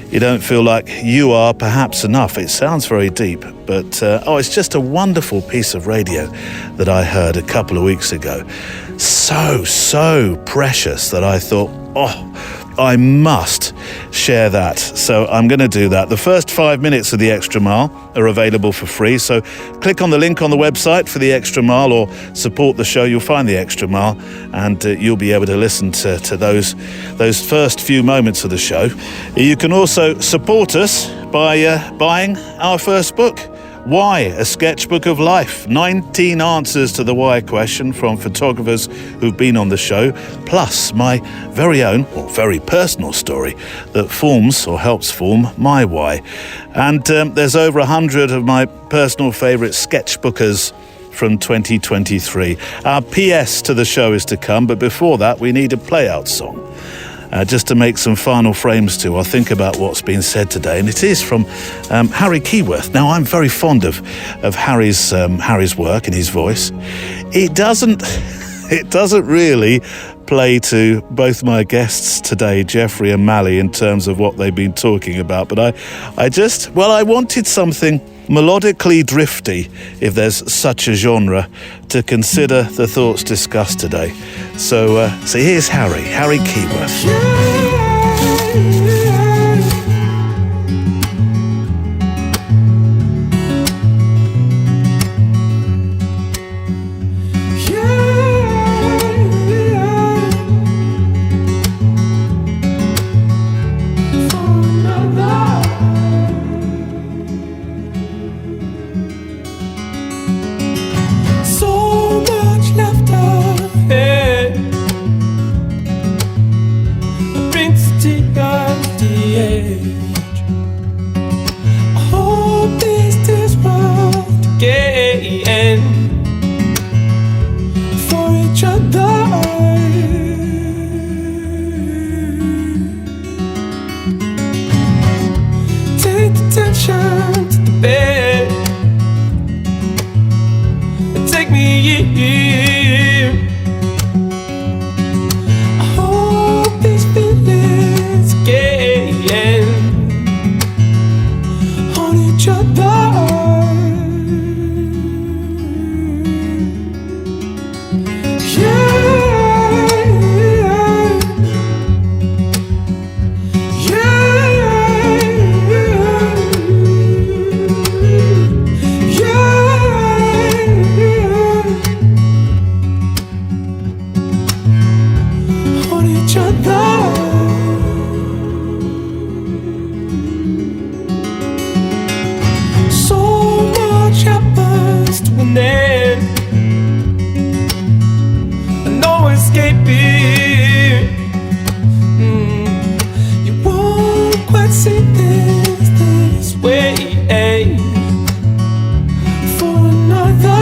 you don't feel like you are perhaps enough. It sounds very deep, but it's just a wonderful piece of radio that I heard a couple of weeks ago. So precious that I thought, I must share that. So I'm going to do that. The first 5 minutes of the Extra Mile are available for free. So click on the link on the website for the Extra Mile, or support the show. You'll find the Extra Mile, and you'll be able to listen to those first few moments of the show. You can also support us by buying our first book, Why? A Sketchbook of Life. 19 answers to the why question from photographers who've been on the show, plus my very own, or very personal story that forms or helps form my why. And there's over 100 of my personal favourite sketchbookers from 2023. Our PS to the show is to come, but before that we need a play-out song. Just to make some final frames to, I'll think about what's been said today, and it is from Harry Keyworth. Now, I'm very fond of Harry's work and his voice. It doesn't really play to both my guests today, Jeffrey and Mally, in terms of what they've been talking about. But I wanted something melodically drifty, if there's such a genre, to consider the thoughts discussed today. So here's Harry Keyworth. an end, and no escaping. You won't quite see this way for another.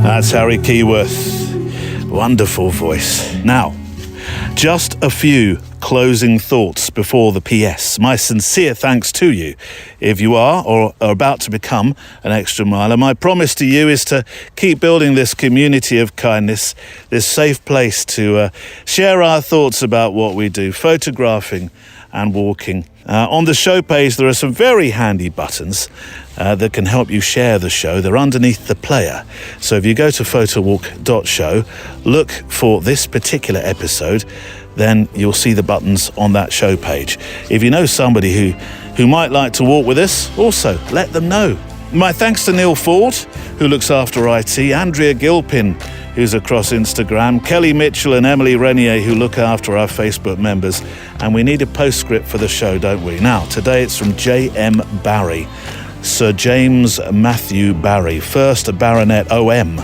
That's Harry Keyworth. Wonderful voice. Now, just a few closing thoughts before the PS. My sincere thanks to you if you are or are about to become an extra miler. My promise to you is to keep building this community of kindness, this safe place to share our thoughts about what we do, photographing and walking. On the show page, there are some very handy buttons that can help you share the show. They're underneath the player. So if you go to photowalk.show, look for this particular episode, then you'll see the buttons on that show page. If you know somebody who might like to walk with us, also let them know. My thanks to Neil Ford, who looks after IT, Andrea Gilpin, who's across Instagram, Kelly Mitchell and Emily Renier, who look after our Facebook members. And we need a postscript for the show, don't we? Now, today it's from J.M. Barry. Sir James Matthew Barry, first Baronet OM,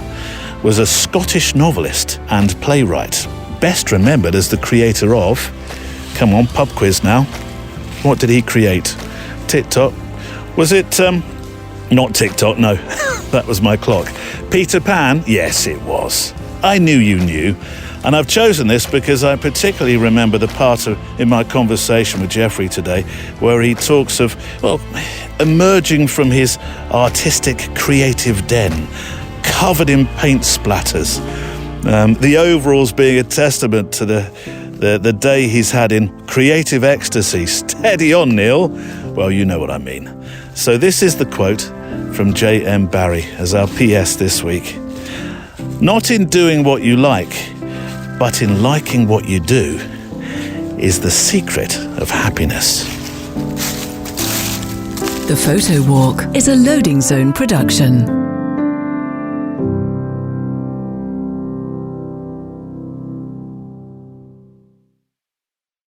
was a Scottish novelist and playwright, best remembered as the creator of, come on, pub quiz now, what did he create? TikTok? Was it, not TikTok, no, that was my clock. Peter Pan? Yes, it was. I knew you knew. And I've chosen this because I particularly remember the part in my conversation with Jeffrey today where he talks of, well, emerging from his artistic creative den, covered in paint splatters. The overalls being a testament to the day he's had in creative ecstasy. Steady on, Neil. Well, you know what I mean. So this is the quote from J.M. Barry as our PS this week. Not in doing what you like, but in liking what you do is the secret of happiness. The Photowalk is a Loading Zone production.